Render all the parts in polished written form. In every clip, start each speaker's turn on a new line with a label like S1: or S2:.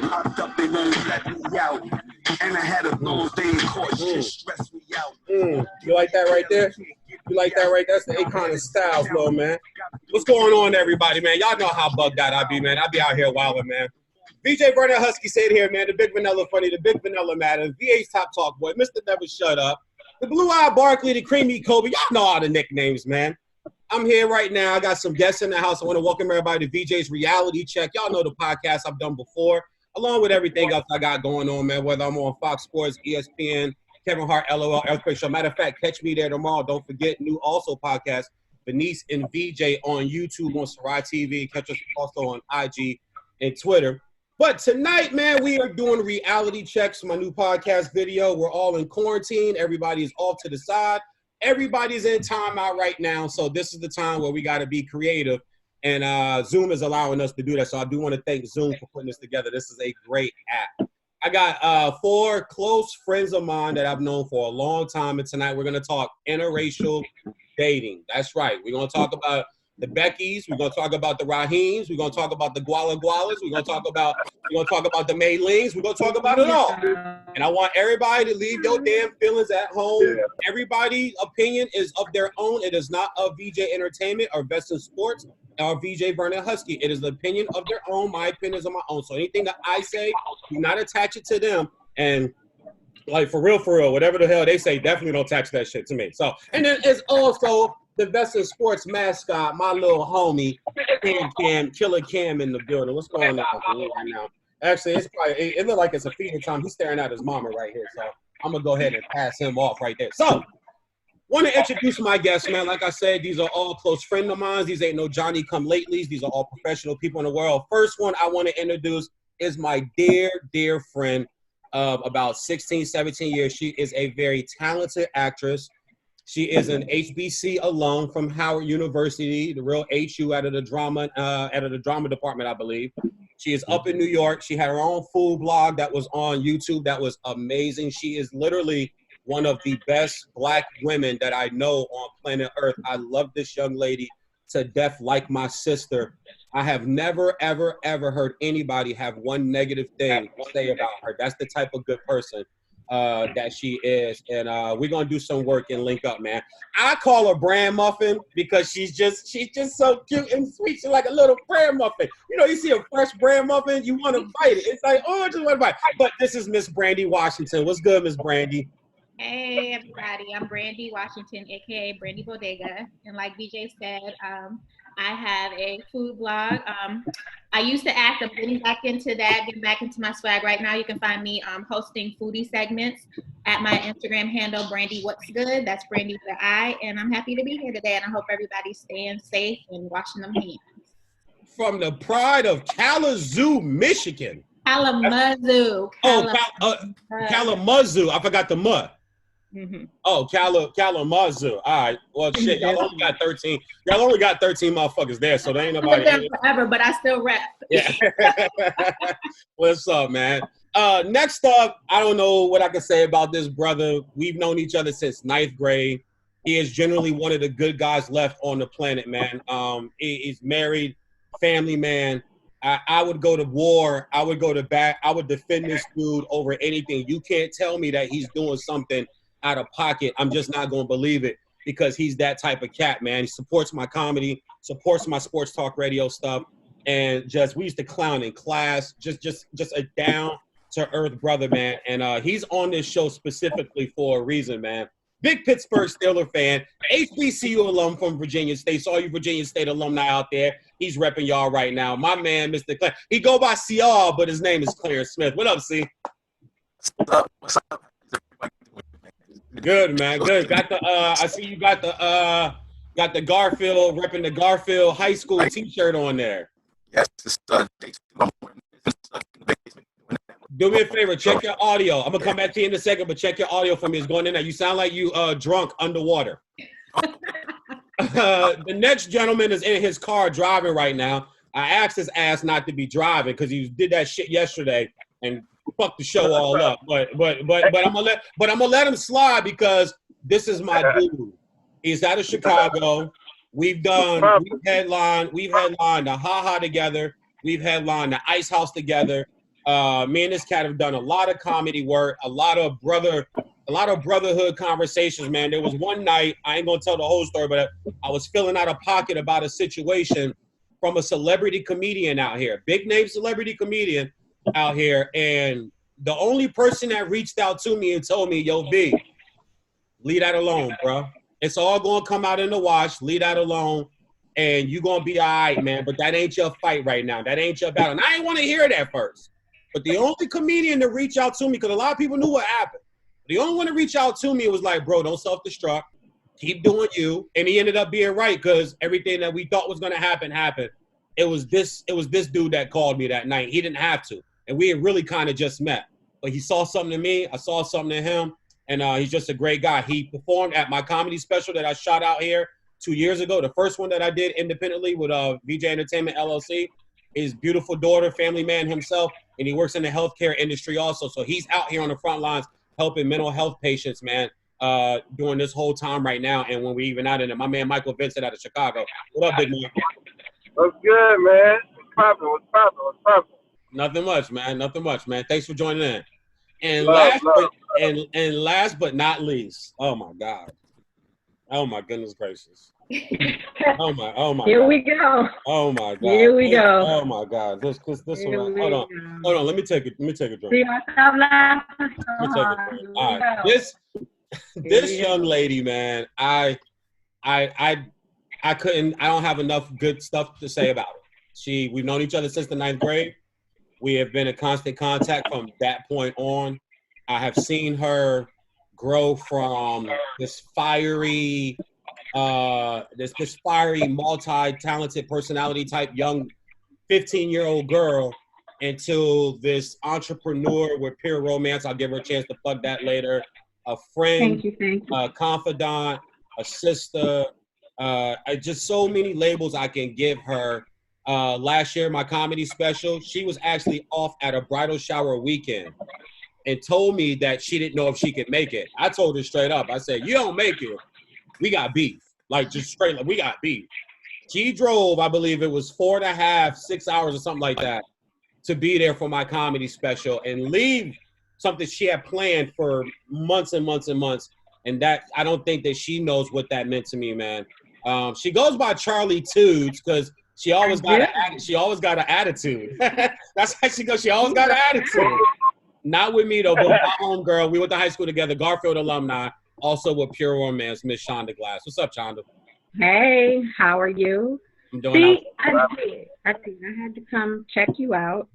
S1: Locked up, they won't let me out. And I had a long day in court, shit stressed me out.
S2: You like that right there? You like that right there? That's the Akon of Styles, little man. What's going on, everybody, man? Y'all know how bugged out I be, man. I be out here wilding, man. Veejay Burnett Husky said here, man, the big vanilla funny, the big vanilla matters. VA's top talk boy, Mr. Never Shut Up, the blue-eyed Barkley, the creamy Kobe. Y'all know all the nicknames, man. I'm here right now. I got some guests in the house. I want to welcome everybody to VJ's Reality Check. Y'all know the podcast I've done before, along with everything else I got going on, man, whether I'm on Fox Sports, ESPN, Kevin Hart, LOL, Earthquake Show. Matter of fact, catch me there tomorrow. Don't forget, new also podcast, Benice and VJ on YouTube, on Sarai TV. Catch us also on IG and Twitter. But tonight, man, we are doing reality checks, my new podcast video. We're all in quarantine. Everybody's off to the side. Everybody's in timeout right now. So this is the time where we got to be creative. And Zoom is allowing us to do that. So I do want to thank Zoom for putting this together. This is a great app. I got 4 close friends of mine that I've known for a long time. And tonight we're going to talk interracial dating. That's right. We're going to talk about the Beckys, we're gonna talk about the Raheems, we're gonna talk about the Guala Gualas, we're gonna talk about the Maylings, we're gonna talk about it all. And I want everybody to leave your damn feelings at home. Yeah. Everybody's opinion is of their own. It is not of VJ Entertainment or Best in Sports or VJ Burnett Husky. It is the opinion of their own. My opinion is of my own. So anything that I say, do not attach it to them. And like for real, whatever the hell they say, definitely don't attach that shit to me. So, and then it's also the Best in Sports mascot, my little homie, Killer Cam in the building. What's going on right now? Actually, it's probably, it looks like it's a feeding time. He's staring at his mama right here. So I'm going to go ahead and pass him off right there. So, want to introduce my guests, man. Like I said, these are all close friends of mine. These ain't no Johnny-come-latelys. These are all professional people in the world. First one I want to introduce is my dear, dear friend of about 16, 17 years. She is a very talented actress. She is an HBC alum from Howard University, the real HU out of the drama department, I believe. She is up in New York. She had her own food blog that was on YouTube that was amazing. She is literally one of the best Black women that I know on planet Earth. I love this young lady to death like my sister. I have never, ever, ever heard anybody have one negative thing to say about her. That's the type of good person that she is, and we're gonna do some work and link up, man. I call her Bran Muffin because she's just so cute and sweet. She's like a little Bran Muffin. You know, you see a fresh Bran Muffin, you want to bite it. It's like, oh, I just want to bite. But this is Miss Brandy Washington. What's good, Miss Brandy?
S3: Hey everybody, I'm Brandy Washington, aka Brandy Bodega, and like VJ said, I have a food blog. I used to act, I'm getting back into that, getting back into my swag. Right now, you can find me hosting foodie segments at my Instagram handle, Brandy What's Good. That's Brandy with an I, and I'm happy to be here today, and I hope everybody's staying safe and washing them hands.
S2: From the pride of Kalamazoo, Michigan.
S3: Kalamazoo.
S2: Kalamazoo. I forgot the mud. Mm-hmm. Oh, Kalamazoo. All right. Well, shit, y'all only got 13. Y'all only got 13 motherfuckers there, so there ain't nobody.
S3: I've been there forever, but I still rap.
S2: Yeah. What's up, man? Next up, I don't know what I can say about this brother. We've known each other since 9th grade. He is generally one of the good guys left on the planet, man. He's married, family man. I would go to war. I would go to bat. I would defend this dude over anything. You can't tell me that he's doing something out of pocket. I'm just not going to believe it because he's that type of cat, man. He supports my comedy, supports my sports talk radio stuff, and we used to clown in class. Just a down to earth brother, man. And he's on this show specifically for a reason, man. Big Pittsburgh Steelers fan, HBCU alum from Virginia State. So all you Virginia State alumni out there, he's repping y'all right now. My man, Mr. Claire. He go by CR, but his name is Clarence Smith. What up, C?
S4: What's up?
S2: Good, man. Good. Got the I see you got the Garfield, repping the Garfield High School T-shirt on there.
S4: Yes,
S2: do me a favor, check your audio. I'm gonna come back to you in a second, but check your audio for me. It's going in there. You sound like you drunk underwater. The next gentleman is in his car driving right now. I asked his ass not to be driving because he did that shit yesterday and fuck the show all up, but I'm gonna let him slide because this is my dude. He's out of Chicago. We've headlined the Ha Ha together. We've headlined the Ice House together. Me and this cat have done a lot of comedy work, a lot of brotherhood conversations, man. There was one night, I ain't gonna tell the whole story, but I was feeling out of pocket about a situation from a celebrity comedian out here, big name celebrity comedian out here, and the only person that reached out to me and told me, yo, V, leave that alone, bro. It's all gonna come out in the wash. Leave that alone, and you gonna be all right, man. But that ain't your fight right now. That ain't your battle. And I didn't want to hear that first. But the only comedian to reach out to me, because a lot of people knew what happened. The only one to reach out to me was like, bro, don't self-destruct. Keep doing you. And he ended up being right, because everything that we thought was gonna happen happened. It was this dude that called me that night. He didn't have to, and we had really kind of just met. But he saw something in me. I saw something in him. And he's just a great guy. He performed at my comedy special that I shot out here 2 years ago. The first one that I did independently with Veejay Entertainment LLC. His beautiful daughter, family man himself, and he works in the healthcare industry also. So he's out here on the front lines helping mental health patients, man, during this whole time right now. And when we even out in it, my man Michael Vincent out of Chicago. What up, big man?
S5: What's good, man? What's poppin'?
S2: Nothing much, man. Thanks for joining in. And
S5: Love.
S2: last but not least, oh my God. Oh my goodness gracious. Oh my
S6: Here
S2: God.
S6: we go.
S2: Oh my God.
S6: Here we go.
S2: Oh my God. This one. Hold on. Let me take a drink.
S6: See myself laughing so
S2: Let me take a
S6: hard.
S2: drink.
S6: Here we
S2: All right.
S6: go.
S2: This young lady, man, I don't have enough good stuff to say about her. We've known each other since the 9th grade. We have been in constant contact from that point on. I have seen her grow from this fiery, multi-talented personality type young 15-year-old girl into this entrepreneur with pure romance. I'll give her a chance to plug that later. A friend,
S6: Thank you.
S2: a confidant, a sister. Just so many labels I can give her. Last year, my comedy special, she was actually off at a bridal shower weekend and told me that she didn't know if she could make it. I told her straight up. I said, you don't make it, we got beef. Like, just straight up, we got beef. She drove, I believe it was 4.5, 6 hours or something like that to be there for my comedy special and leave something she had planned for months and months and months. And that, I don't think that she knows what that meant to me, man. She goes by Charlie Tudes because she always got an attitude. That's how she goes. She always got an attitude. Not with me though, but my homegirl. We went to high school together, Garfield alumni, also with pure romance, Miss Shonda Glass. What's up, Shonda?
S6: Hey, how are you?
S2: I'm doing
S6: I did. I had to come check you out.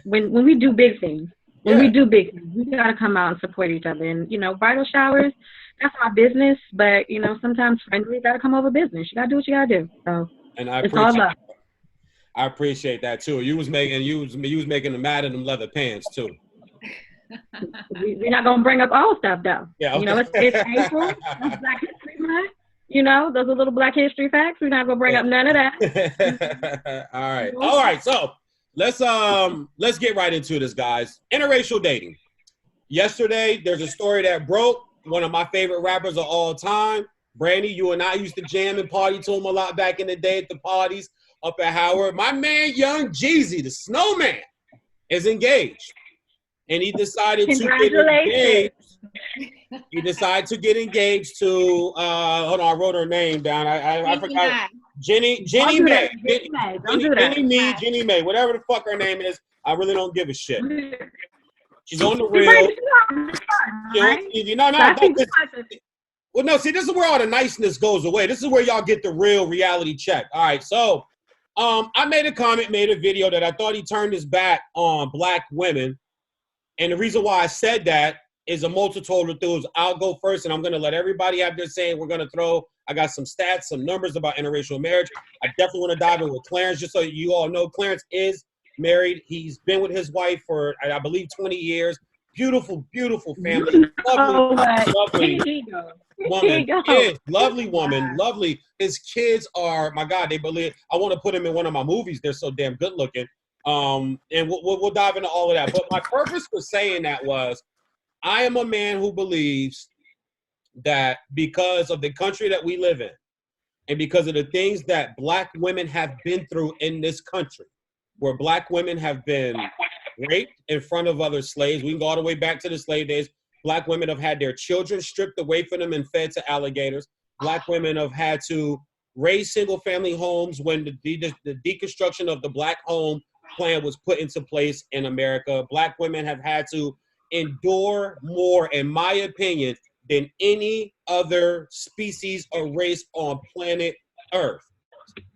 S6: When we do big things, we gotta come out and support each other. And bridal showers, that's my business. But sometimes friends gotta come over business. You gotta do what you gotta do. So.
S2: And I appreciate that too. You was making them mad in them leather pants too.
S6: We're not gonna bring up all stuff though.
S2: Yeah, okay.
S6: It's April. It's Black History Month. Those are little Black history facts. We're not gonna bring up none of that.
S2: All right. So let's get right into this, guys. Interracial dating. Yesterday, there's a story that broke. One of my favorite rappers of all time. Brandy, you and I used to jam and party to him a lot back in the day at the parties up at Howard. My man, Young Jeezy, the Snowman, is engaged. And he decided to get engaged. He decided to get engaged to, hold on, I wrote her name down. I forgot. Jenny May. Jenny May, whatever the fuck her name is. I really don't give a shit. She's on the real. Well, no, see, this is where all the niceness goes away. This is where y'all get the real reality check. All right, so I made a video that I thought he turned his back on Black women. And the reason why I said that is a multitude of things. I'll go first, and I'm going to let everybody have their say. I got some stats, some numbers about interracial marriage. I definitely want to dive in with Clarence, just so you all know. Clarence is married. He's been with his wife for, I believe, 20 years. Beautiful, beautiful family. Lovely woman. Kids, lovely woman. Lovely. His kids are, my God, they believe. I want to put him in one of my movies. They're so damn good looking. And we'll dive into all of that. But my purpose for saying that was, I am a man who believes that because of the country that we live in, and because of the things that Black women have been through in this country, where Black women have been raped in front of other slaves. We can go all the way back to the slave days. Black women have had their children stripped away from them and fed to alligators. Black women have had to raise single-family homes when the deconstruction of the Black home plan was put into place in America. Black women have had to endure more, in my opinion, than any other species or race on planet Earth.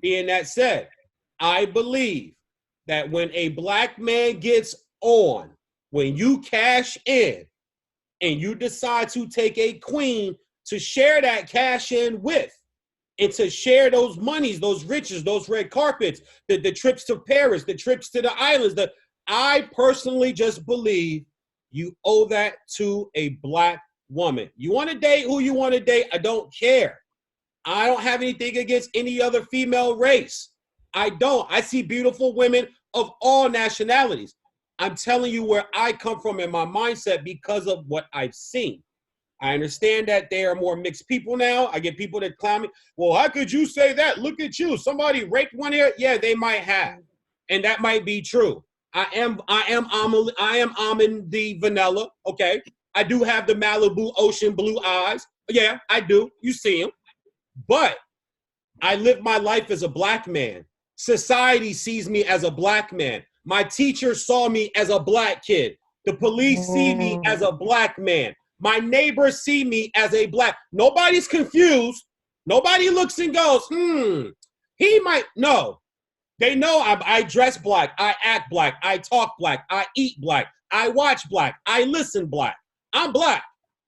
S2: Being that said, I believe that when a Black man gets on, when you cash in and you decide to take a queen to share that cash in with, and to share those monies, those riches, those red carpets, the trips to Paris, the trips to the islands, I personally just believe you owe that to a Black woman. You want to date who you want to date, I don't care. I don't have anything against any other female race. I don't. I see beautiful women of all nationalities. I'm telling you where I come from in my mindset because of what I've seen. I understand that there are more mixed people now. I get people that clown me. Well, how could you say that? Look at you. Somebody raped one here. Yeah, they might have, and that might be true. I am almond the vanilla. Okay, I do have the Malibu ocean blue eyes. Yeah, I do. You see them, but I live my life as a Black man. Society sees me as a Black man. My teacher saw me as a Black kid. The police see me as a Black man. My neighbors see me as a Black. Nobody's confused. Nobody looks and goes, he might. No. They know I dress Black. I act Black. I talk Black. I eat Black. I watch Black. I listen Black. I'm Black.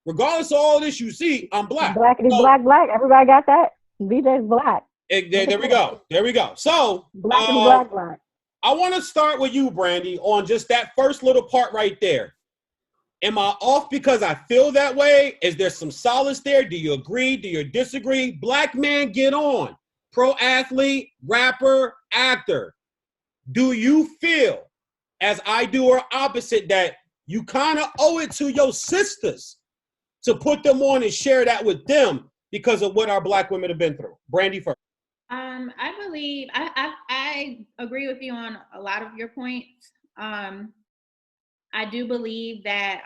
S2: Regardless of all this you see, I'm Black.
S6: Blackity black, black. Everybody got that? BJ's Black.
S2: There we go. There we go. So,
S6: Blackity black, black.
S2: I want to start with you, Brandy, on just that first little part right there. Am I off because I feel that way? Is there some solace there? Do you agree? Do you disagree? Black man, get on. Pro athlete, rapper, actor. Do you feel, as I do or opposite, that you kind of owe it to your sisters to put them on and share that with them because of what our Black women have been through? Brandy first.
S3: I believe I agree with you on a lot of your points. I do believe that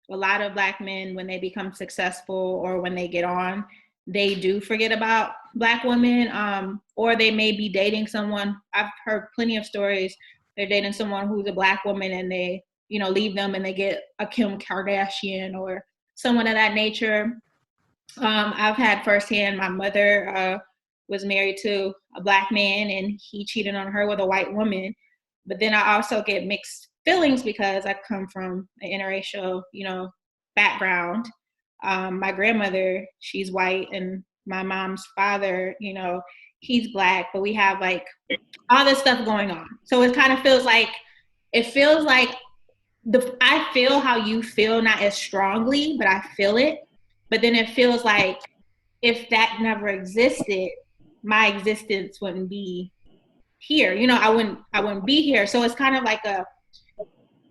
S3: a lot of Black men, when they become successful or when they get on, they do forget about Black women, or they may be dating someone. I've heard plenty of stories. They're dating someone who's a Black woman and they, leave them and they get a Kim Kardashian or someone of that nature. I've had firsthand, my mother was married to a Black man and he cheated on her with a white woman. But then I also get mixed feelings because I come from an interracial, background. My grandmother, she's white, and my mom's father, he's Black, but we have like all this stuff going on. So it kind of feels like, I feel how you feel, not as strongly, but I feel it. But then it feels like if that never existed, my existence wouldn't be here. I wouldn't be here. So it's kind of like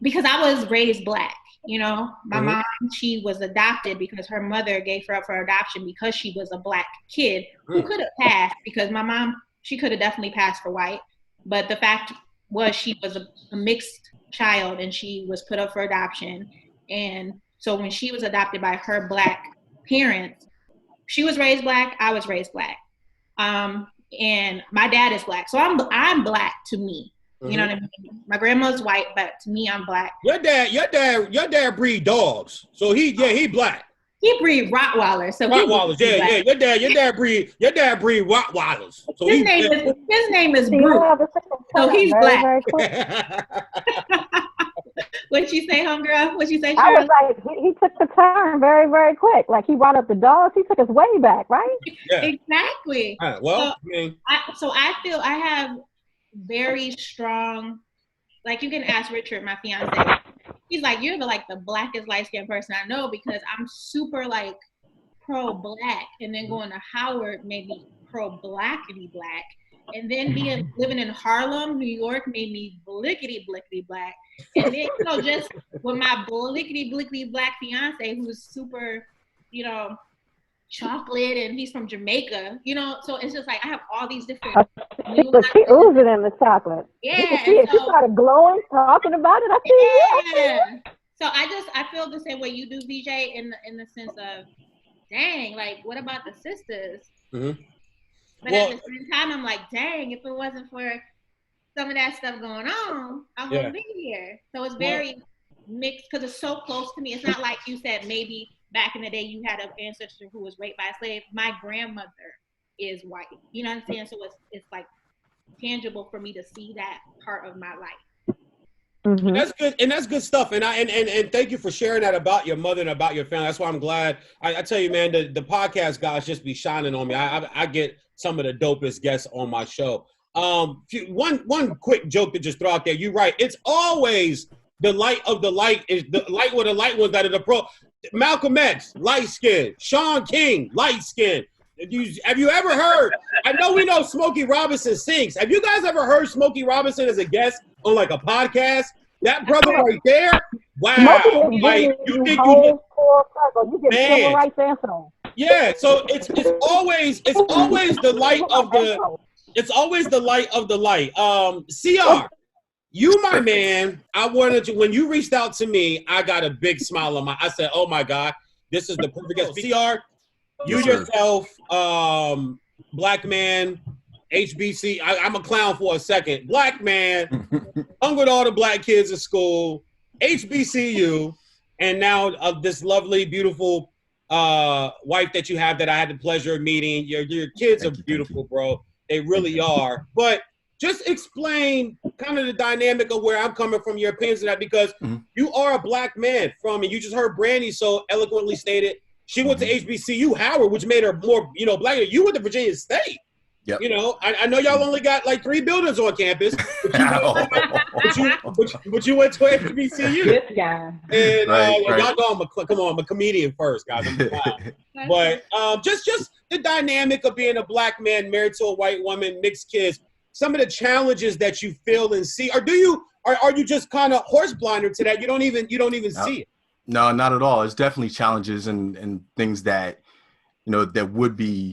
S3: because I was raised Black, my mom, she was adopted because her mother gave her up for adoption because she was a Black kid who could have passed, because my mom, she could have definitely passed for white. But the fact was she was a mixed child and she was put up for adoption. And so when she was adopted by her Black parents, she was raised Black, I was raised Black. And my dad is Black. So I'm Black to me. You know what I mean? My grandma's white, but to me, I'm Black.
S2: Your dad breed dogs. So he Black.
S3: He breed Rottweilers. So
S2: Rottweilers, yeah. Your dad breed Rottweilers. So
S3: his name is Bruce. So he's Black. What'd you say, homegirl? What'd you say, Cheryl?
S6: I was like, he took the turn very, very quick. Like, he brought up the dogs. He took us way back, right?
S3: Yeah. Exactly.
S2: Well,
S3: so I feel I have very strong, like, you can ask Richard, my fiance. He's like, you're the blackest light-skinned person I know, because I'm super like pro-Black, and then going to Howard made me pro-Blackity Black, and then living in Harlem, New York, made me blickety Black, and then just with my blickety Black fiance, who's super, chocolate and he's from Jamaica, you know, so it's just like I have all these different
S6: But she oozing in the chocolate.
S3: Yeah.
S6: You can see it. She started glowing, talking about it. I see it.
S3: So I feel the same way you do, VJ, in the sense of, dang, like what about the sisters?
S2: Mm-hmm.
S3: But at the same time, I'm like, dang, if it wasn't for some of that stuff going on, I wouldn't be here. So it's very mixed because it's so close to me. It's not like you said maybe back in the day you had an ancestor who was raped by a slave. My grandmother is white. You know what I'm saying? So it's like tangible for me to see that part of my life.
S2: Mm-hmm. That's good, and that's good stuff. And thank you for sharing that about your mother and about your family. That's why I'm glad. I tell you, man, the podcast guys just be shining on me. I get some of the dopest guests on my show. One quick joke to just throw out there. You're right. It's always the light of the light is the light where the light was that are the pro. Malcolm X, light skin. Sean King, light skin. Have you ever heard? I know we know Smokey Robinson sings. Have you guys ever heard Smokey Robinson as a guest on like a podcast? That brother right there, wow! Like you think you
S6: get civil rights answer.
S2: Yeah, so it's always the light of the light of the light. CR, you my man. I wanted to when you reached out to me, I got a big smile on I said, oh my God, this is the perfect guest. CR, you yourself, black man, HBC. I'm a clown for a second. Black man, hung with all the black kids at school, HBCU, and now this lovely, beautiful wife that you have that I had the pleasure of meeting. Your kids are beautiful, bro. They really are. But just explain kind of the dynamic of where I'm coming from, your opinions of that, because you are a black man and you just heard Brandy so eloquently stated. She went to HBCU Howard, which made her more, black. You went to Virginia State.
S7: Yep.
S2: I know y'all only got like 3 buildings on campus, but you went to HBCU.
S6: This guy.
S2: And y'all know I'm a comedian first, guys. But just the dynamic of being a black man married to a white woman, mixed kids, some of the challenges that you feel and see, or are you just kind of horse blinder to that? You don't even see it.
S7: No, not at all. It's definitely challenges and things that, that would be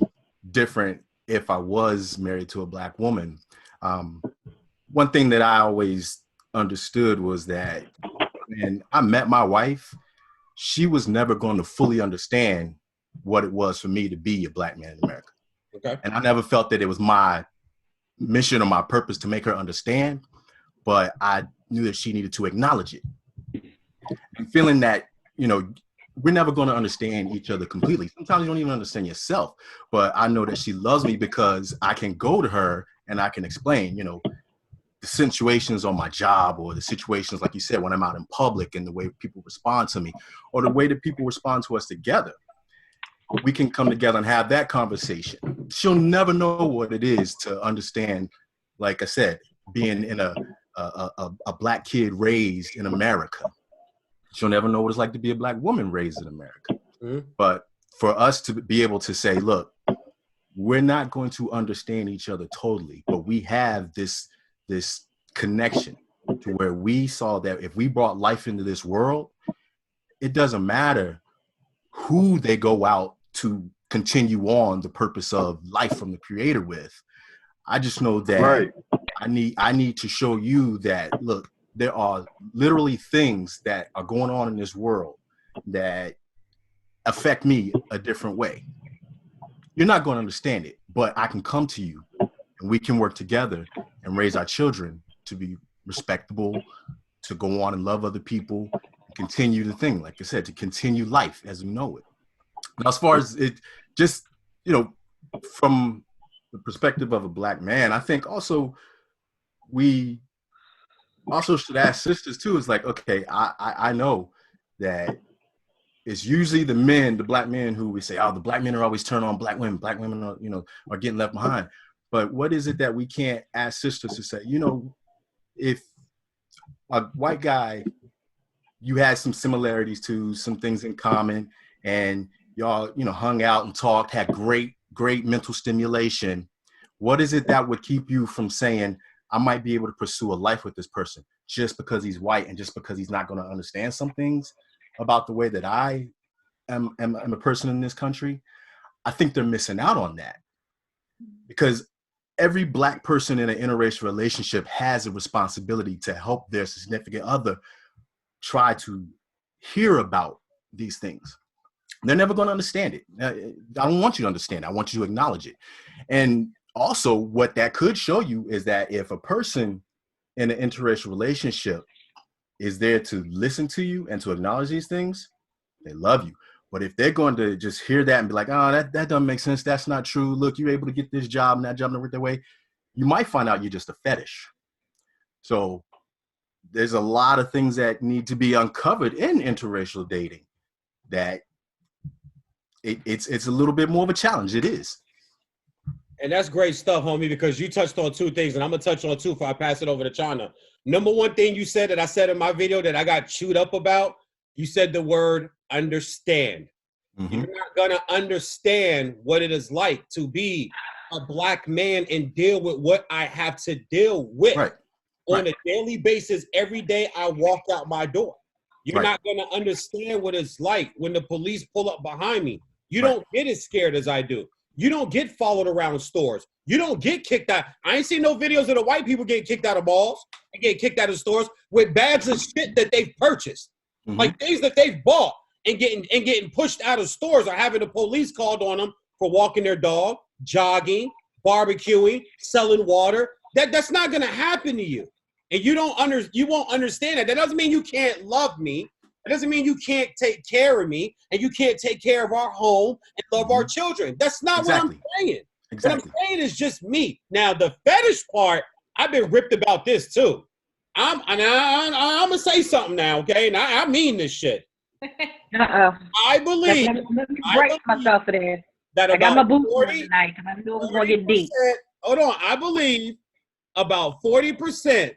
S7: different if I was married to a black woman. One thing that I always understood was that when I met my wife, she was never going to fully understand what it was for me to be a black man in America.
S2: Okay.
S7: And I never felt that it was my mission or my purpose to make her understand, but I knew that she needed to acknowledge it. And feeling that, we're never going to understand each other completely. Sometimes you don't even understand yourself, but I know that she loves me because I can go to her and I can explain, the situations on my job, or the situations, like you said, when I'm out in public and the way people respond to me, or the way that people respond to us together. We can come together and have that conversation. She'll never know what it is to understand, like I said, being in a black kid raised in America. She'll never know what it's like to be a black woman raised in America. Mm-hmm. But for us to be able to say, look, we're not going to understand each other totally, but we have this connection to where we saw that if we brought life into this world, it doesn't matter who they go out to continue on the purpose of life from the Creator with. I just know that I need to show you that, look, there are literally things that are going on in this world that affect me a different way. You're not going to understand it, but I can come to you and we can work together and raise our children to be respectable, to go on and love other people, and continue the thing, like I said, to continue life as we know it. Now, as far as it just, from the perspective of a black man, I think also we also should ask sisters too. It's like, okay, I know that it's usually the black men who we say, oh, the black men are always turned on black women. Black women are, are getting left behind. But what is it that we can't ask sisters to say, if a white guy, you had some similarities to, some things in common, and y'all, hung out and talked, had great mental stimulation. What is it that would keep you from saying, I might be able to pursue a life with this person just because he's white and just because he's not going to understand some things about the way that I am a person in this country? I think they're missing out on that, because every Black person in an interracial relationship has a responsibility to help their significant other try to hear about these things. They're never going to understand it. I don't want you to understand it. I want you to acknowledge it. And also, what that could show you is that if a person in an interracial relationship is there to listen to you and to acknowledge these things, they love you. But if they're going to just hear that and be like, oh, that doesn't make sense, that's not true, look, you're able to get this job and that job doesn't work that way, you might find out you're just a fetish. So there's a lot of things that need to be uncovered in interracial dating that it's a little bit more of a challenge. It is.
S2: And that's great stuff, homie, because you touched on two things, and I'm going to touch on two before I pass it over to Chana. Number one thing you said that I said in my video that I got chewed up about, you said the word understand. Mm-hmm. You're not going to understand what it is like to be a Black man and deal with what I have to deal with on a daily basis. Every day I walk out my door. You're not going to understand what it's like when the police pull up behind me. You don't get as scared as I do. You don't get followed around stores. You don't get kicked out. I ain't seen no videos of the white people getting kicked out of malls and getting kicked out of stores with bags of shit that they've purchased. Mm-hmm. Like things that they've bought and getting pushed out of stores, or having the police called on them for walking their dog, jogging, barbecuing, selling water. That's not gonna happen to you. And you won't understand that. That doesn't mean you can't love me. It doesn't mean you can't take care of me and you can't take care of our home and love our children. That's not what I'm saying. What I'm saying is just me. Now, the fetish part, I've been ripped about this too. I'm going to say something now, okay? And I mean this shit. I believe.
S6: Let me break myself for that.
S2: That
S6: I got my boots on tonight because I knew it was going to get deep.
S2: Hold on. I believe about 40%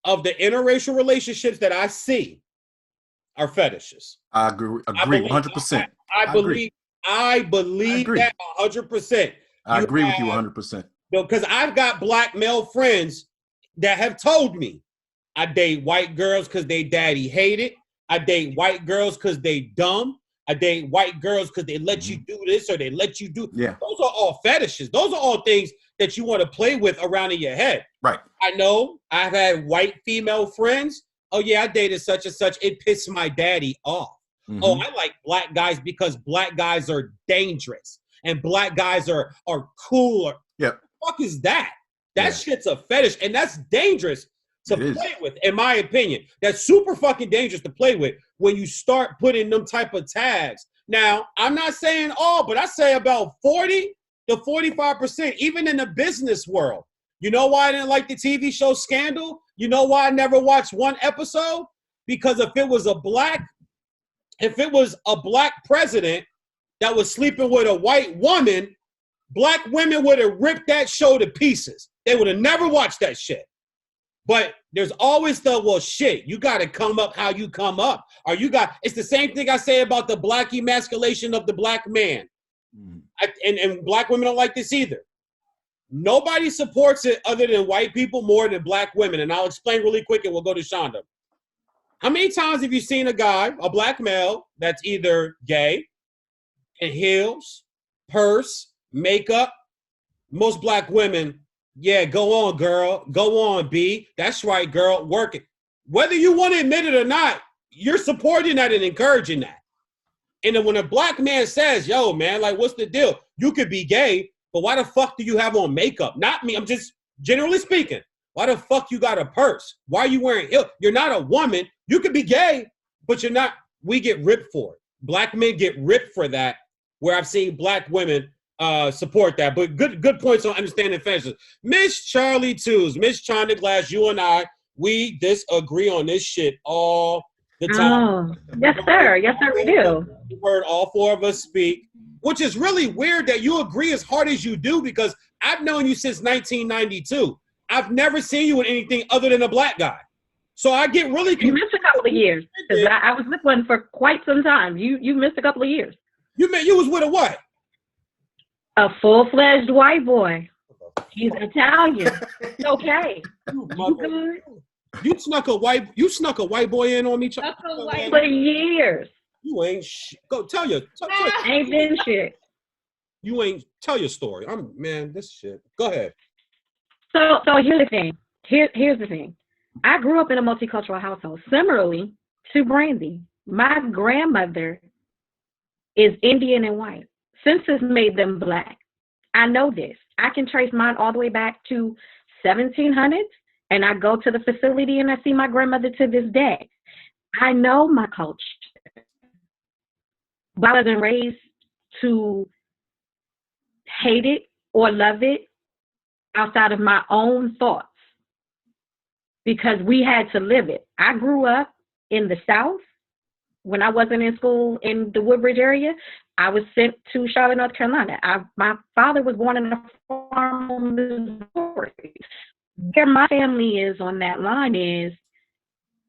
S2: of the interracial relationships that I see are fetishes.
S7: I agree 100%.
S2: I believe that 100%.
S7: I agree with you 100%.
S2: Because I've got Black male friends that have told me I date white girls because they daddy hate it. I date white girls because they dumb. I date white girls because they let you do this or they let you do.
S7: Yeah.
S2: Those are all fetishes. Those are all things that you want to play with around in your head.
S7: Right.
S2: I know I've had white female friends. Oh, yeah, I dated such and such. It pissed my daddy off. Mm-hmm. Oh, I like Black guys because Black guys are dangerous and Black guys are cooler.
S7: Yep.
S2: What the fuck is that? That shit's a fetish, and that's dangerous to play with, in my opinion. That's super fucking dangerous to play with when you start putting them type of tags. Now, I'm not saying all, but I say about 40 to 45%, even in the business world. You know why I didn't like the TV show Scandal? You know why I never watched one episode? Because if it was a black president that was sleeping with a white woman, Black women would have ripped that show to pieces. They would have never watched that shit. But there's always well, shit, you got to come up how you come up. Or it's the same thing I say about the Black emasculation of the Black man. And Black women don't like this either. Nobody supports it other than white people more than Black women. And I'll explain really quick and we'll go to Shonda. How many times have you seen a Black male, that's either gay, in heels, purse, makeup? Most Black women, yeah, go on, girl. Go on, B. That's right, girl. Work it. Whether you want to admit it or not, you're supporting that and encouraging that. And then when a Black man says, yo, man, like, what's the deal? You could be gay, but why the fuck do you have on makeup? Not me. I'm just generally speaking. Why the fuck you got a purse? Why are you wearing heels? You're not a woman. You could be gay, but you're not. We get ripped for it. Black men get ripped for that, where I've seen Black women support that. But good points on understanding fetishes. Miss Charlie Twos, Miss Chonda Glass, you and I, we disagree on this shit all the time.
S6: Oh, yes, sir. Yes, sir, we do.
S2: You heard all four of us speak, which is really weird that you agree as hard as you do, because I've known you since 1992. I've never seen you with anything other than a Black guy. So I get really confused.
S6: You missed a couple of years, because I was with one for quite some time. You missed a couple of years.
S2: You was with a what?
S6: A full-fledged white boy. He's Italian. It's okay. You good?
S2: You snuck a white boy in on me,
S6: for years.
S2: You ain't go tell your
S6: Ain't been shit.
S2: you ain't tell your story. Man, this shit. Go ahead.
S6: So here's the thing. Here's the thing. I grew up in a multicultural household. Similarly to Brandy, my grandmother is Indian and white. Census made them black. I know this. I can trace mine all the way back to 1700s, and I go to the facility and I see my grandmother to this day. I know my culture, but I wasn't raised to hate it or love it outside of my own thoughts because we had to live it. I grew up in the South. When I wasn't in school in the Woodbridge area, I was sent to Charlotte, North Carolina. My father was born in a farm, Missouri. Where my family is on that line is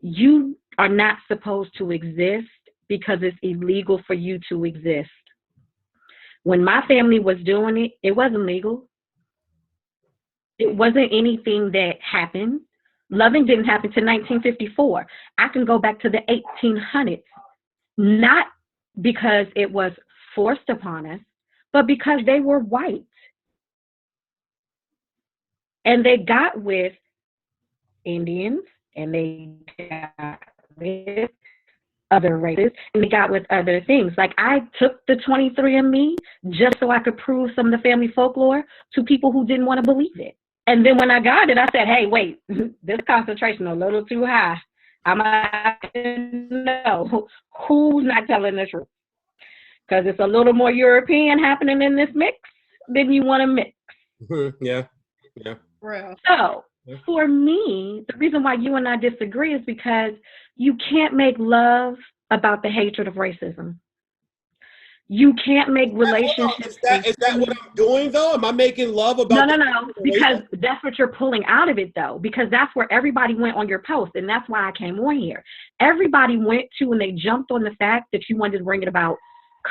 S6: you are not supposed to exist because it's illegal for you to exist. When my family was doing it, it wasn't legal. It wasn't anything that happened. Loving didn't happen to 1954. I can go back to the 1800s. Not because it was forced upon us, but because they were white. And they got with Indians, and they got with other races, and they got with other things. Like I took the 23andMe just so I could prove some of the family folklore to people who didn't want to believe it. And then when I got it, I said, hey, wait, this concentration is a little too high. I'm going to know who's not telling the truth. Because it's a little more European happening in this mix than you want to mix.
S2: Yeah.
S3: Real.
S6: So for me, the reason why you and I disagree is because you can't make love about the hatred of racism. You can't make relationships.
S2: Is that what I'm doing though? Am I making love about?
S6: No. Because that's what you're pulling out of it though. Because that's where everybody went on your post, and that's why I came on here. Everybody went to and they jumped on the fact that you wanted to bring it about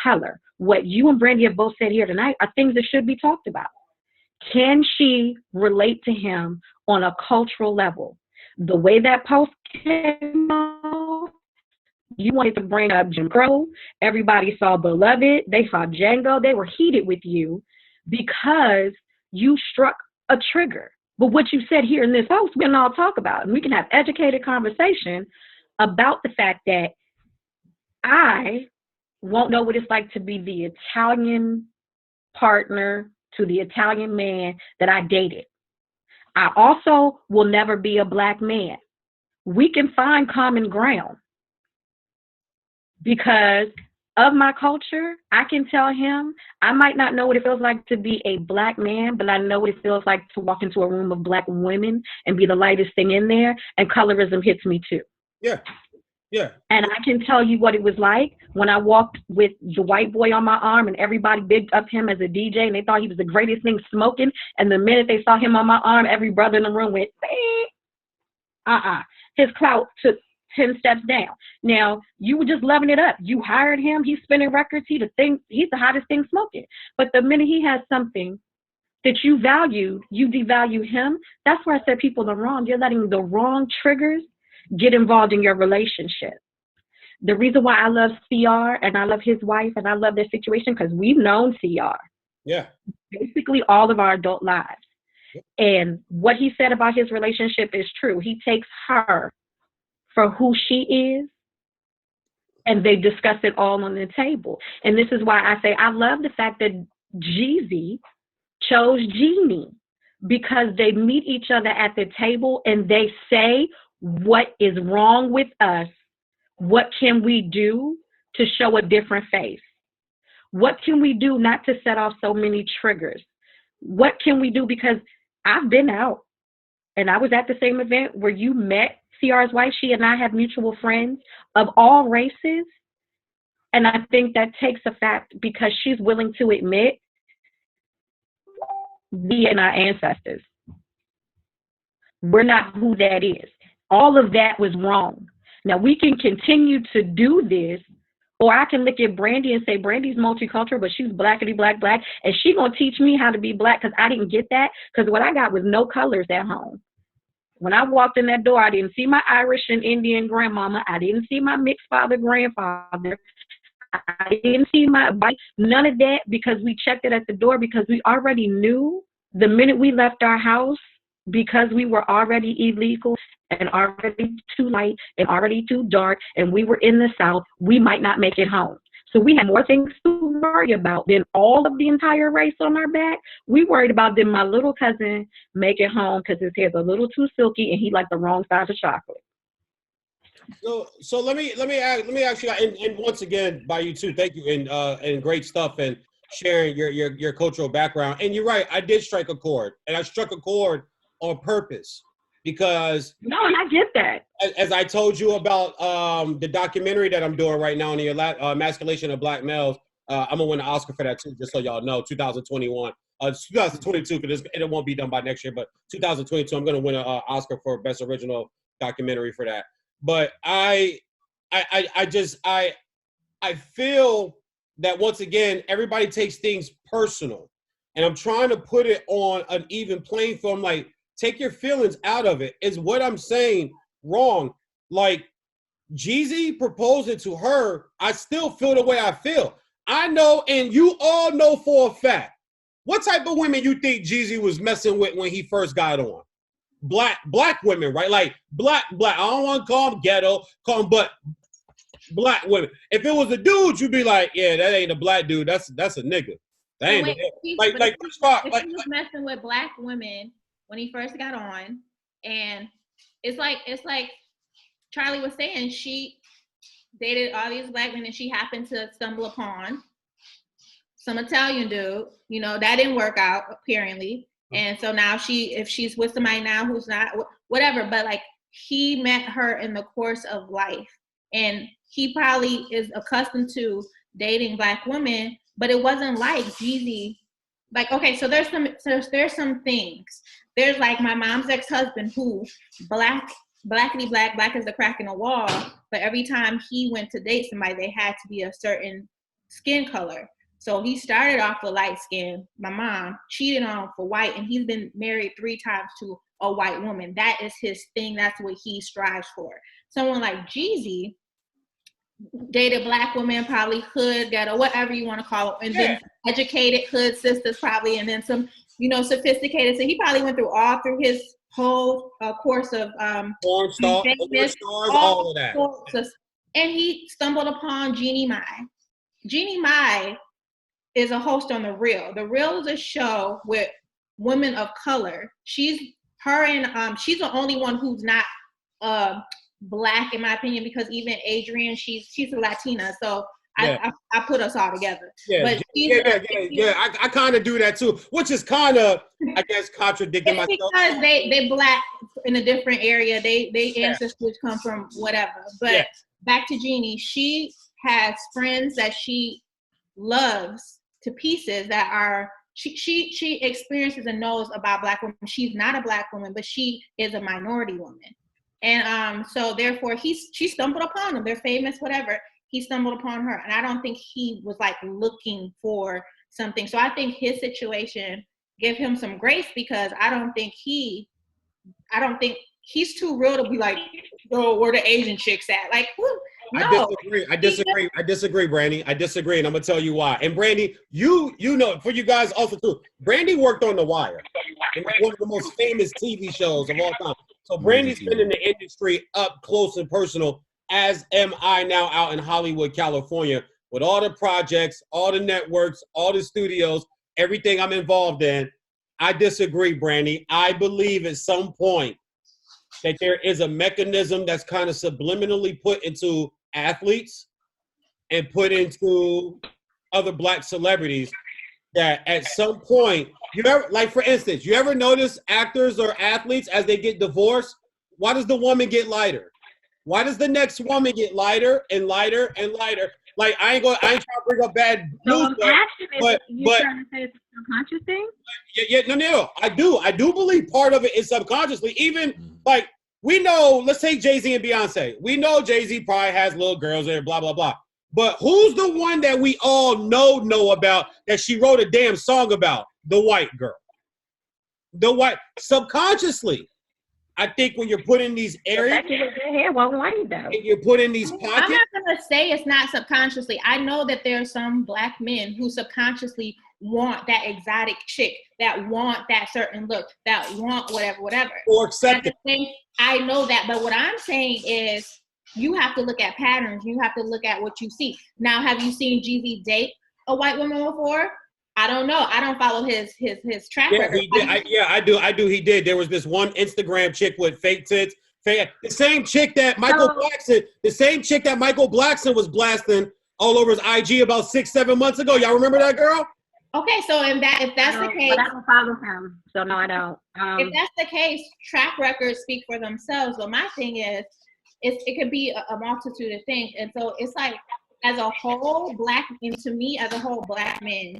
S6: color. What you and Brandy have both said here tonight are things that should be talked about. Can she relate to him on a cultural level? The way that post came out, you wanted to bring up Jim Crow. Everybody saw Beloved. They saw Django. They were heated with you because you struck a trigger. But what you said here in this post, we can all talk about, and we can have educated conversation about the fact that I won't know what it's like to be the Italian partner to the Italian man that I dated. I also will never be a black man. We can find common ground because of my culture. I can tell him I might not know what it feels like to be a black man, but I know what it feels like to walk into a room of black women and be the lightest thing in there, and colorism hits me too.
S2: Yeah.
S6: And I can tell you what it was like when I walked with the white boy on my arm and everybody bigged up him as a DJ and they thought he was the greatest thing smoking. And the minute they saw him on my arm, every brother in the room went, His clout took 10 steps down. Now, you were just loving it up. You hired him. He's spinning records. He's the hottest thing smoking. But the minute he has something that you value, you devalue him. That's where I said people are wrong. You're letting the wrong triggers get involved in your relationship. The reason why I love CR and I love his wife and I love their situation, because we've known CR.
S2: Yeah.
S6: Basically all of our adult lives. And what he said about his relationship is true. He takes her for who she is, and they discuss it all on the table. And this is why I say I love the fact that Jeezy chose Jeannie, because they meet each other at the table and they say, what is wrong with us? What can we do to show a different face? What can we do not to set off so many triggers? What can we do? Because I've been out and I was at the same event where you met CR's wife. She and I have mutual friends of all races. And I think that takes a fact because she's willing to admit we and our ancestors, we're not who that is. All of that was wrong. Now we can continue to do this, or I can look at Brandy and say Brandy's multicultural, but she's blackity black, and she gonna teach me how to be black because I didn't get that, because what I got was no colors at home. When I walked in that door, I didn't see my Irish and Indian grandmama. I didn't see my mixed father, grandfather. I didn't see my bike, none of that, because we checked it at the door because we already knew the minute we left our house, because we were already illegal and already too light and already too dark, and we were in the South, we might not make it home. So we had more things to worry about than all of the entire race on our back. We worried about did my little cousin make it home because his hair's a little too silky and he liked the wrong size of chocolate.
S2: So let me ask you, and once again by you too, thank you, and great stuff and sharing your cultural background. And you're right, I did strike a chord, and I struck a chord on purpose because
S6: no, and I get that.
S2: As I told you about the documentary that I'm doing right now on the emasculation of Black males, I'm gonna win an Oscar for that too, just so y'all know. 2021, 2022, because it won't be done by next year, but 2022, I'm gonna win an Oscar for Best Original Documentary for that. But I feel that once again, everybody takes things personal, and I'm trying to put it on an even playing field. I'm like, take your feelings out of it. Is what I'm saying wrong? Like, Jeezy proposing to her, I still feel the way I feel. I know, and you all know for a fact, what type of women you think Jeezy was messing with when he first got on? Black women, right? Like black. I don't want to call them ghetto, call them but black women. If it was a dude, you'd be like, yeah, that ain't a black dude. That's a nigga. That ain't
S3: he was messing with Black women when he first got on, and it's like Charlie was saying, she dated all these Black men, and she happened to stumble upon some Italian dude. You know, that didn't work out apparently. And so now if she's with somebody now who's not, whatever, but like he met her in the course of life, and he probably is accustomed to dating Black women, but it wasn't like Jeezy. Like, okay, so there's some things. There's like my mom's ex-husband who blackity black as the crack in the wall, but every time he went to date somebody, they had to be a certain skin color. So he started off with light skin. My mom cheated on him for white, and he's been married 3 times to a white woman. That is his thing. That's what he strives for. Someone like Jeezy dated Black women, probably hood, ghetto, whatever you want to call it, and then educated hood sisters probably, and then some, sophisticated. So he probably went through all through his whole course of
S2: porn stars, all of that.
S3: And he stumbled upon Jeannie Mai. Jeannie Mai is a host on The Real. The Real is a show with women of color. She's the only one who's not Black, in my opinion, because even Adrienne, she's a Latina. So I put us all together. Yeah, but
S2: I kind of do that too, which is kind of, I guess, contradicting myself.
S3: Because they Black in a different area. They ancestors come from whatever. But back to Jeannie, she has friends that she loves to pieces that are she experiences and knows about Black women. She's not a Black woman, but she is a minority woman. And so therefore she stumbled upon them. They're famous, whatever. He stumbled upon her. And I don't think he was like looking for something. So I think his situation, give him some grace, because I don't think he's too real to be like, oh, where the Asian chicks at? Like, who? No.
S2: I disagree, Brandy. I disagree, and I'm gonna tell you why. And Brandy, you know, for you guys also too, Brandy worked on The Wire, one of the most famous TV shows of all time. So Brandy's been in the industry up close and personal, as am I now out in Hollywood, California, with all the projects, all the networks, all the studios, everything I'm involved in. I disagree, Brandy. I believe at some point that there is a mechanism that's kind of subliminally put into athletes and put into other Black celebrities, that at some point, for instance, you ever notice actors or athletes, as they get divorced, why does the woman get lighter? Why does the next woman get lighter and lighter and lighter? Like, I ain't trying to bring up bad news, but
S6: trying to say it's a subconscious thing?
S2: No. I do believe part of it is subconsciously. Even like, we know, let's take Jay-Z and Beyonce. We know Jay-Z probably has little girls there, blah, blah, blah. But who's the one that we all know about that she wrote a damn song about? The white girl. The white, subconsciously. I think when you're put in these areas,
S6: hair won't wind though.
S2: and you're put in these
S3: I'm
S2: pockets.
S3: not gonna say it's not subconsciously. I know that there are some Black men who subconsciously want that exotic chick, that want that certain look, that want whatever.
S2: Or accept it.
S3: I know that, but what I'm saying is you have to look at patterns. You have to look at what you see. Now, have you seen Jeezy date a white woman before? I don't know. I don't follow his track record.
S2: He did. I do. He did. There was this one Instagram chick with fake tits. The same chick that Michael Blackson was blasting all over his IG about 6-7 months ago. Y'all remember that girl?
S3: Okay, so if that's the case,
S6: but I don't follow him, so no, I don't.
S3: If that's the case, track records speak for themselves. But my thing is, it could be a multitude of things, and so it's like as a whole, and to me, as a whole, Black men,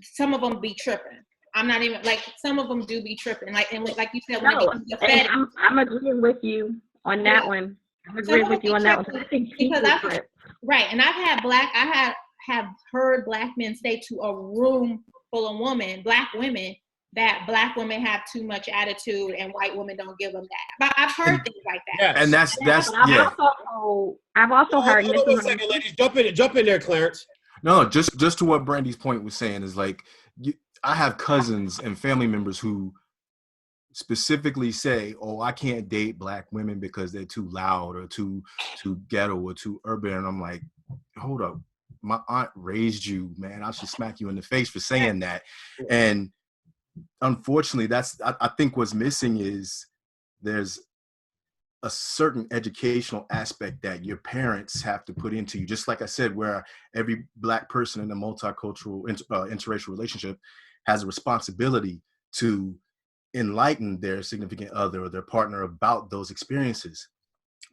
S3: some of them be tripping. I'm not even like some of them do be tripping. Like you said, when
S6: I'm agreeing with you on that one. I'm agreeing with you on that one.
S3: Because right, and I have heard Black men say to a room full of Black women, that Black women have too much attitude and white women don't give them that. But I've heard things like that.
S2: Yeah.
S7: And that's yeah.
S6: I've also heard.
S2: Hold on a second, ladies. Jump in there, Clarence.
S7: No, just to what Brandy's point was saying is like, I have cousins and family members who specifically say, "Oh, I can't date Black women because they're too loud or too ghetto or too urban." And I'm like, hold up, my aunt raised you, man. I should smack you in the face for saying that. And unfortunately, I think what's missing is there's a certain educational aspect that your parents have to put into you. Just like I said, where every Black person in a multicultural interracial relationship has a responsibility to enlighten their significant other or their partner about those experiences.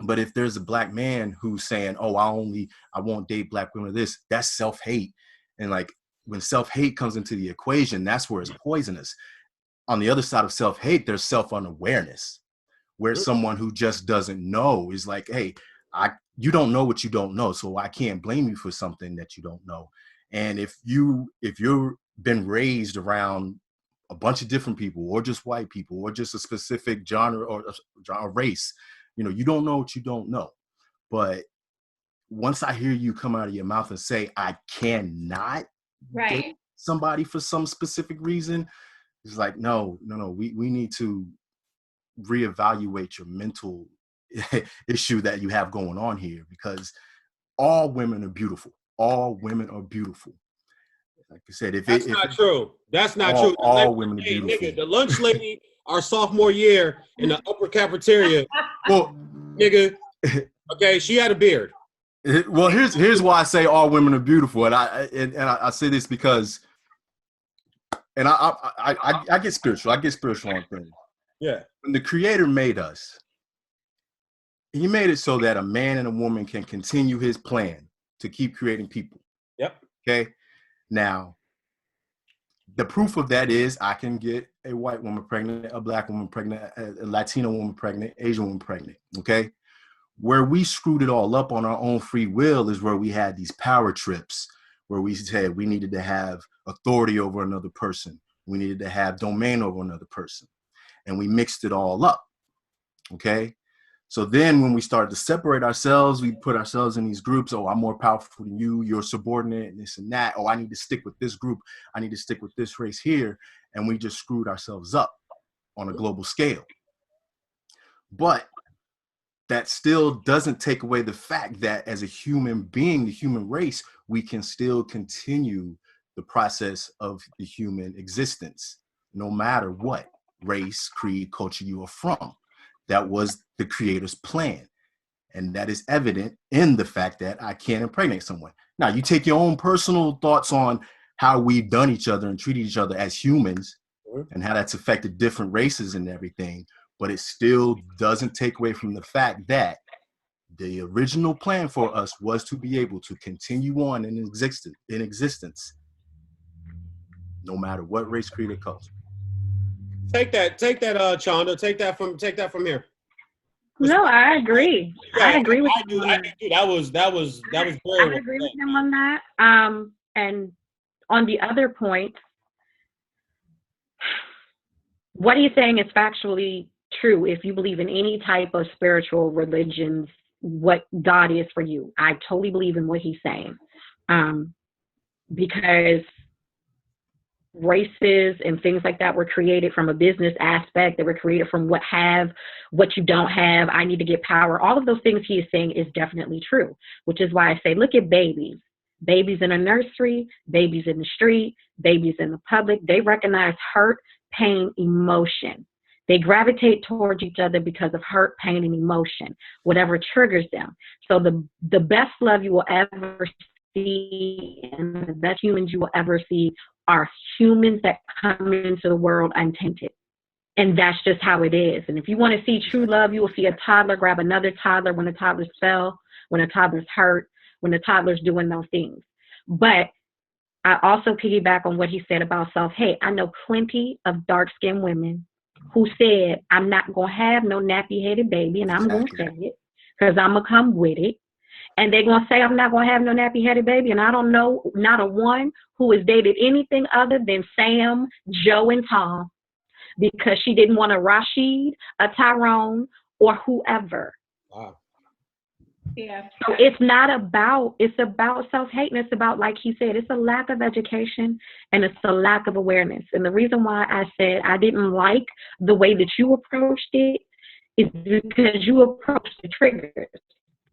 S7: But if there's a Black man who's saying, "Oh, I won't date Black women," that's self-hate. And like when self-hate comes into the equation, that's where it's poisonous. On the other side of self-hate, there's self-unawareness, where someone who just doesn't know is like, "Hey, you don't know what you don't know, so I can't blame you for something that you don't know." And if you're been raised around a bunch of different people, or just white people, or just a specific genre or a race, you don't know what you don't know. But once I hear you come out of your mouth and say, "I cannot date somebody for some specific reason," it's like, no, we need to reevaluate your mental issue that you have going on here, because all women are beautiful. All women are beautiful. Like I said,
S2: that's not true. That's not true.
S7: All women are beautiful.
S2: Nigga, the lunch lady, our sophomore year in the upper cafeteria,
S7: well,
S2: nigga, okay, she had a beard.
S7: Well, here's why I say all women are beautiful, and I say this because, and I get spiritual. I get spiritual on things.
S2: Yeah.
S7: When the Creator made us, He made it so that a man and a woman can continue His plan to keep creating people.
S2: Yep.
S7: Okay. Now, the proof of that is I can get a white woman pregnant, a Black woman pregnant, a Latino woman pregnant, Asian woman pregnant. Okay. Where we screwed it all up on our own free will is where we had these power trips, where we said we needed to have authority over another person. We needed to have domain over another person. And we mixed it all up. Okay. So then when we started to separate ourselves, we put ourselves in these groups. "Oh, I'm more powerful than you. You're subordinate," and this and that. "Oh, I need to stick with this group. I need to stick with this race here." And we just screwed ourselves up on a global scale. But that still doesn't take away the fact that as a human being, the human race, we can still continue the process of the human existence, no matter what race, creed, culture you are from. That was the Creator's plan. And that is evident in the fact that I can't impregnate someone. Now, you take your own personal thoughts on how we've done each other and treated each other as humans and how that's affected different races and everything. But it still doesn't take away from the fact that the original plan for us was to be able to continue on in existence, no matter what race, creed, or culture.
S2: Take that, Chanda. Take that from here.
S6: No, I agree.
S2: Yeah,
S6: I agree with
S2: you. I do. That was very
S6: I agree with him on that. And on the other point, what he's saying is factually true if you believe in any type of spiritual religions, what God is for you. I totally believe in what he's saying. Because races and things like that were created from a business aspect. They were created from what you don't have. I need to get power. All of those things he is saying is definitely true, which is why I say, look at babies. Babies in a nursery, babies in the street, babies in the public. They recognize hurt, pain, emotion. They gravitate towards each other because of hurt, pain, and emotion, whatever triggers them. So the best love you will ever see and the best humans you will ever see are humans that come into the world untainted. And that's just how it is. And if you want to see true love, you will see a toddler grab another toddler when the toddler's fell, when a toddler's hurt, when the toddler's doing those things. But I also piggyback on what he said about self-hate. I know plenty of dark-skinned women who said, I'm not going to have no nappy-headed baby, and I'm going to say it because I'm going to come with it. And they're going to say, I'm not going to have no nappy-headed baby. And I don't know not a one who has dated anything other than Sam, Joe, and Tom because she didn't want a Rashid, a Tyrone, or whoever.
S2: Wow.
S3: Yeah.
S6: So it's about self-hate, and it's about, like he said, it's a lack of education and it's a lack of awareness. And the reason why I said I didn't like the way that you approached it is because you approached the triggers.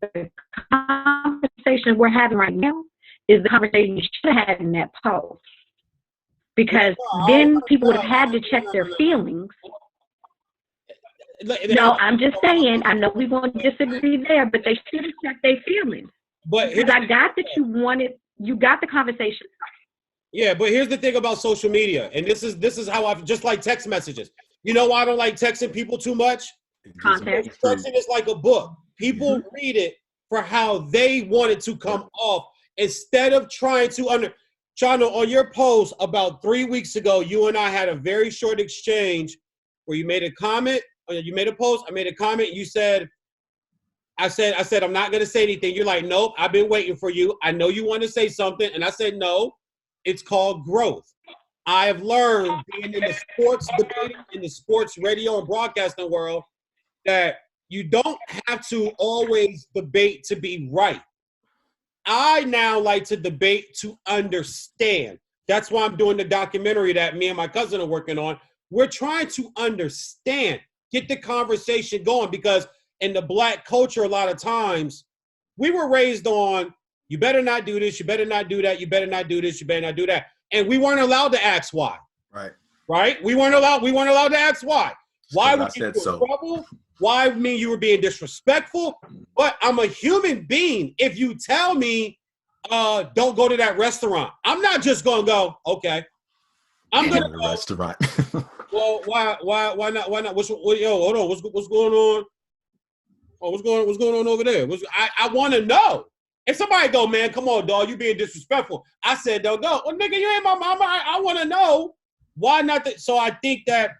S6: The conversation we're having right now is the conversation you should have had in that post. Because then people would have had to check their feelings. No, I'm just saying, I know we won't disagree there, but they should have checked their feelings.
S2: But
S6: because I got that you got the conversation.
S2: Yeah, but here's the thing about social media, and this is how I just like text messages. You know why I don't like texting people too much?
S6: Context.
S2: Texting is like a book. People read it for how they want it to come off instead of trying to Chano, on your post about 3 weeks ago, you and I had a very short exchange where you made a comment. You made a post. I made a comment. You said, I said, I'm not going to say anything. You're like, nope, I've been waiting for you. I know you want to say something. And I said, no, it's called growth. I have learned being in the sports debating, in the sports radio and broadcasting world, that you don't have to always debate to be right. I now like to debate to understand. That's why I'm doing the documentary that me and my cousin are working on. We're trying to understand, get the conversation going, because in the Black culture, a lot of times we were raised on, you better not do this, you better not do that, you better not do this, you better not do that. And we weren't allowed to ask why. Right? We weren't allowed to ask why. Why would you get in trouble? Why mean you were being disrespectful? But I'm a human being. If you tell me, don't go to that restaurant, I'm not just gonna go, okay. I'm gonna go.
S7: Restaurant.
S2: Well, why not? Why not? Yo, hold on. What's going on? Oh, what's going on over there? I want to know. If somebody go, man, come on, dog, you being disrespectful. I said, don't go. Well, nigga, you ain't my mama. I want to know why not. So I think that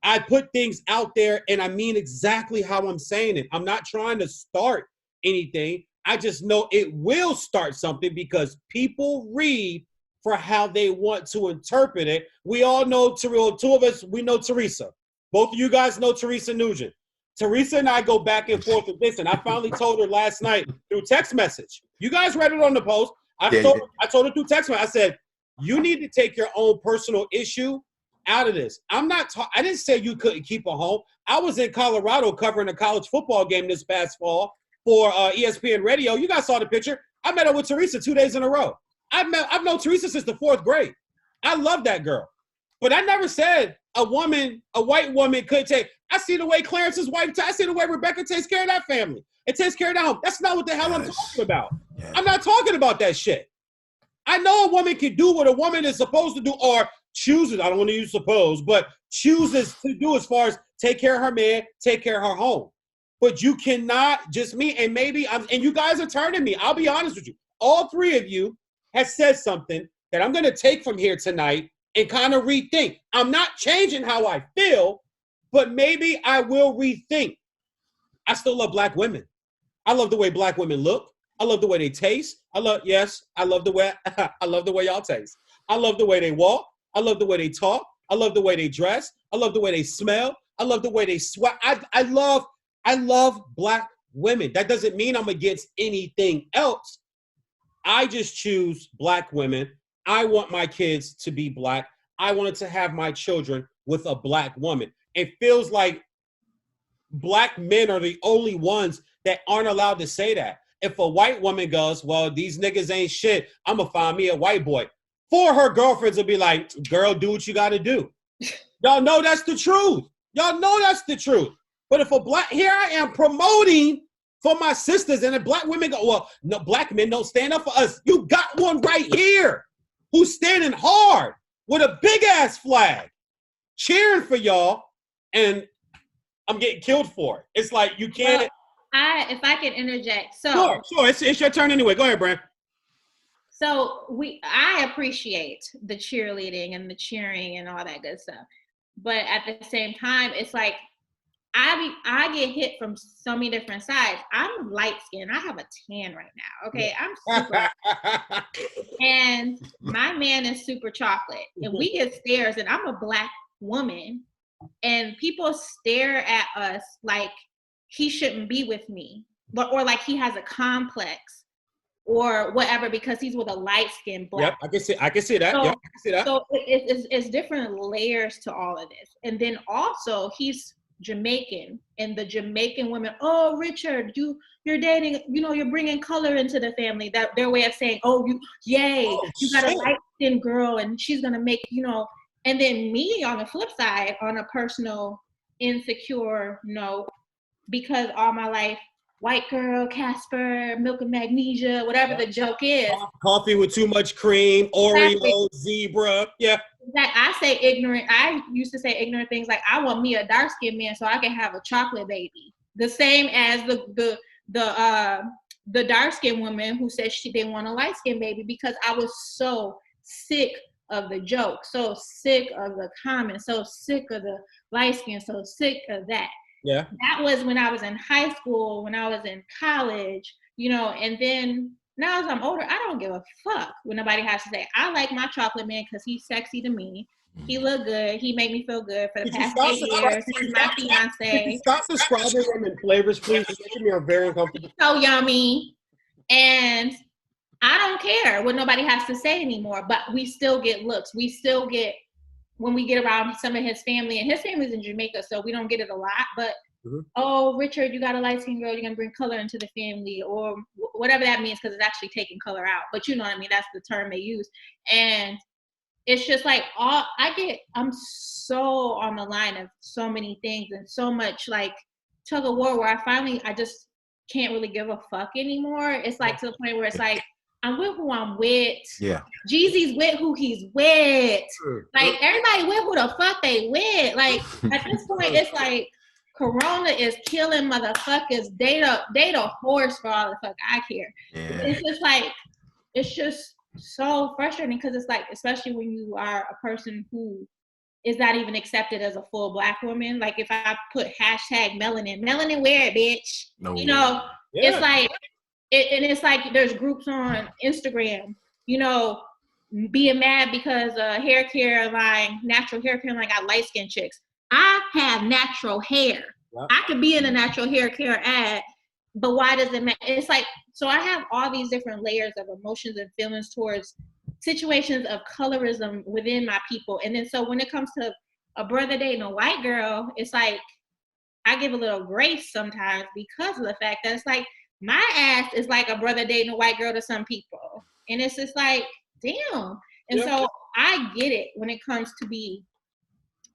S2: I put things out there, and I mean exactly how I'm saying it. I'm not trying to start anything. I just know it will start something because people read for how they want to interpret it. We all know, two of us, we know Teresa. Both of you guys know Teresa Nugent. Teresa and I go back and forth with this, and I finally told her last night through text message. You guys read it on the post. I told her through text message. I said, you need to take your own personal issue out of this. I didn't say you couldn't keep a home. I was in Colorado covering a college football game this past fall for ESPN Radio. You guys saw the picture. I met up with Teresa 2 days in a row. I've known Teresa since the 4th grade. I love that girl. But I never said a white woman could take. I see the way Clarence's wife, I see the way Rebecca takes care of that family. It takes care of that home. That's not what the hell I'm talking about. Yeah. I'm not talking about that shit. I know a woman can do what a woman is supposed to do, or chooses, I don't want to use suppose, but chooses to do as far as take care of her man, take care of her home. But you cannot, just me, and maybe, and you guys are turning me. I'll be honest with you. All three of you have said something that I'm going to take from here tonight and kind of rethink. I'm not changing how I feel, but maybe I will rethink. I still love Black women. I love the way Black women look. I love the way they taste. I love the way y'all taste. I love the way they walk. I love the way they talk. I love the way they dress. I love the way they smell. I love the way they sweat. I love black women. That doesn't mean I'm against anything else. I just choose black women. I want my kids to be black. I wanted to have my children with a black woman. It feels like black men are the only ones that aren't allowed to say that. If a white woman goes, well, these niggas ain't shit, I'm gonna find me a white boy. 4 of her girlfriends will be like, girl, do what you gotta do. Y'all know that's the truth. Y'all know that's the truth. But if a black, here I am promoting for my sisters, and the black women go, well, no, black men don't stand up for us. You got one right here who's standing hard with a big ass flag, cheering for y'all, and I'm getting killed for it. It's like you can't.
S3: Well, if I can interject, so
S2: sure, it's your turn anyway. Go ahead, Brand.
S3: So I appreciate the cheerleading and the cheering and all that good stuff, but at the same time, it's like I get hit from so many different sides. I'm light skinned. I have a tan right now. Okay, I'm super, and my man is super chocolate, and we get stares, and I'm a black woman, and people stare at us like he shouldn't be with me, or like he has a complex or whatever because he's with a light-skinned black.
S2: Yep, I can see that.
S3: So,
S2: yep, I can see that.
S3: So it's different layers to all of this. And then also he's Jamaican, and the Jamaican women, oh, Richard, you're dating, you're bringing color into the family. That their way of saying, you got a light-skinned girl and she's gonna make, and then me on the flip side, on a personal insecure note, because all my life, white girl, Casper, milk and magnesia, whatever the joke is.
S2: Coffee with too much cream, Oreo, zebra. Yeah.
S3: I say ignorant. I used to say ignorant things like, I want me a dark-skinned man so I can have a chocolate baby. The same as the dark-skinned woman who said they want a light-skinned baby, because I was so sick of the joke, so sick of the comments, so sick of the light skin, so sick of that.
S2: Yeah.
S3: That was when I was in high school, when I was in college, and then now as I'm older, I don't give a fuck what nobody has to say. I like my chocolate man because he's sexy to me. He look good. He made me feel good for the past 8 years. He's my fiance.
S2: Stop describing him in flavors, please. It's making me very uncomfortable.
S3: So yummy. And I don't care what nobody has to say anymore, but we still get looks. We still get, when we get around some of his family, and his family's in Jamaica, so we don't get it a lot, but, oh, Richard, you got a light-skinned girl, you're going to bring color into the family, or whatever that means, because it's actually taking color out. But you know what I mean? That's the term they use. And it's just like, I'm so on the line of so many things and so much like tug of war where I just can't really give a fuck anymore. It's like to the point where it's like, I'm with who I'm with. Yeah. Jeezy's with who he's with. Like, everybody with who the fuck they with. Like, at this point, it's like, Corona is killing motherfuckers. Date a horse for all the fuck I care. Yeah. It's just like, it's just so frustrating because it's like, especially when you are a person who is not even accepted as a full black woman. Like, if I put hashtag melanin wear it, bitch. No. It's like, and it's like there's groups on Instagram, being mad because natural hair care line got light skinned chicks. I have natural hair. Yep. I could be in a natural hair care ad, but why does it matter? It's like, so I have all these different layers of emotions and feelings towards situations of colorism within my people. And then so when it comes to a brother dating a white girl, it's like, I give a little grace sometimes because of the fact that it's like, my ass is like a brother dating a white girl to some people. And it's just like, damn. And so I get it when it comes to be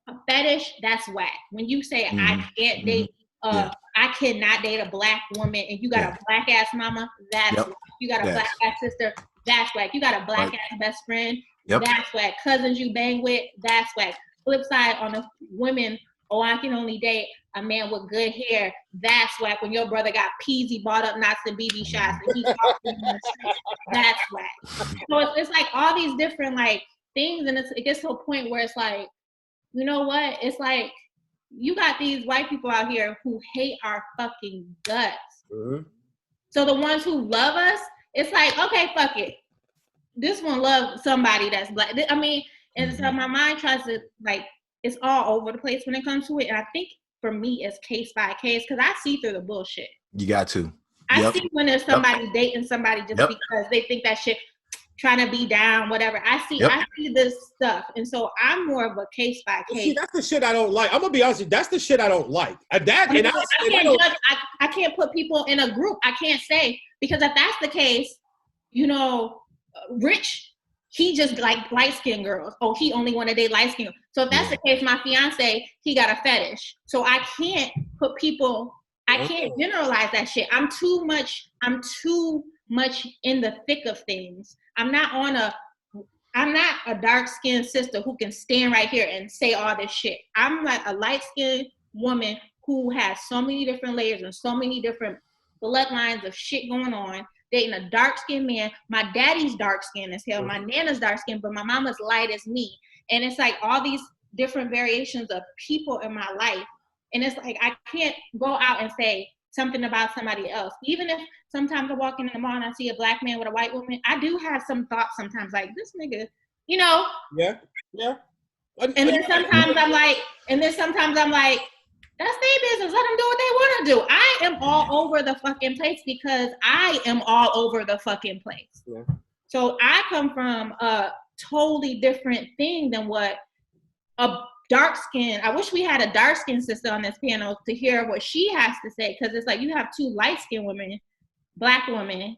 S3: a fetish, that's whack. When you say I can't date, I cannot date a black woman and you got a black ass mama, that's whack. You got a black ass sister, that's whack. You got a black ass best friend, that's whack. Cousins you bang with, that's whack. Flip side on the women, I can only date a man with good hair. That's whack. When your brother got peasy, bought up knots and BB shots, and he talked in the street, that's whack. So it's like all these different like things, and it gets to a point where it's like, you know what? It's like you got these white people out here who hate our fucking guts. So the ones who love us, it's like, okay, fuck it. This one love somebody that's black. I mean, and so my mind tries to like it's all over the place when it comes to it. And I think for me, it's case by case because I see through the bullshit.
S7: You got to.
S3: I see when there's somebody dating somebody just because they think that shit, trying to be down, whatever. I see this stuff, and so I'm more of a case by case.
S2: See, that's the shit I don't like. I'm gonna be honest with you. That's the shit I don't like. I can't
S3: put people in a group. I can't say because if that's the case, Rich, he just like light skinned girls. Oh, he only want to date light skinned. So if that's the case, my fiance, he got a fetish. So I can't put people. I can't generalize that shit. I'm too much in the thick of things. I'm not a dark-skinned sister who can stand right here and say all this shit. I'm like a light-skinned woman who has so many different layers and so many different bloodlines of shit going on, dating a dark-skinned man. My daddy's dark-skinned as hell. My nana's dark-skinned, but my mama's light as me. And it's like all these different variations of people in my life. And it's like I can't go out and say something about somebody else. Even if sometimes I walk in the mall and I see a black man with a white woman, I do have some thoughts sometimes like, this nigga, Yeah. And then sometimes I'm like, that's their business. Let them do what they want to do. I am all over the fucking place because I am all over the fucking place. Yeah. So I come from a totally different thing than what a dark skin. I wish we had a dark skinned sister on this panel to hear what she has to say, because it's like you have two light skinned women, black women,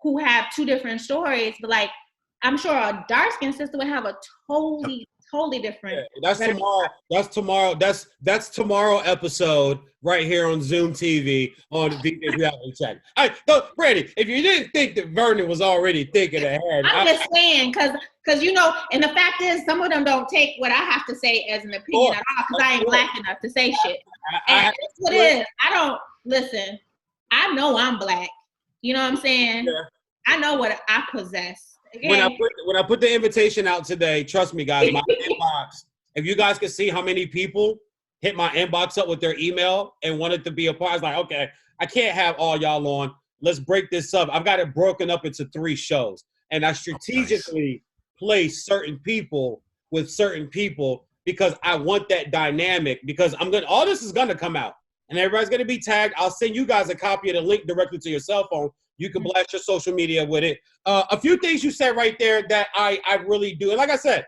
S3: who have two different stories, but like I'm sure a dark skinned sister would have a totally different.
S2: Yeah, that's tomorrow episode right here on Zoom TV on Veejay Reality Check. All right, so Brandy, if you didn't think that Vernon was already thinking ahead,
S3: I'm just saying because and the fact is some of them don't take what I have to say as an opinion at all because I ain't black enough to say shit. And that's what it is. I don't listen. I know I'm black. You know what I'm saying? Yeah. I know what I possess. Again,
S2: when I put the invitation out today, trust me, guys, my inbox. If you guys could see how many people hit my inbox up with their email and wanted to be a part, I was like, okay, I can't have all y'all on. Let's break this up. I've got it broken up into 3 shows, and I strategically place certain people with certain people because I want that dynamic. Because all this is gonna come out, and everybody's gonna be tagged. I'll send you guys a copy of the link directly to your cell phone. You can blast your social media with it. A few things you said right there that I really do. And like I said,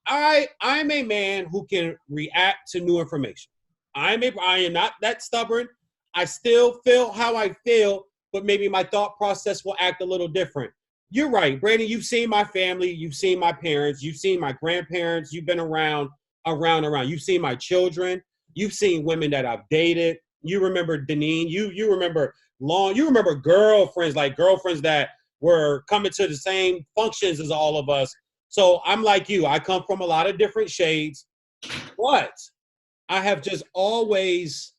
S2: I'm a man who can react to new information. I am not that stubborn. I still feel how I feel, but maybe my thought process will act a little different. You're right, Brandon. You've seen my family. You've seen my parents. You've seen my grandparents. You've been around. You've seen my children. You've seen women that I've dated. You remember Deneen. You remember you remember girlfriends that were coming to the same functions as all of us. So I'm like you. I come from a lot of different shades, but I've just always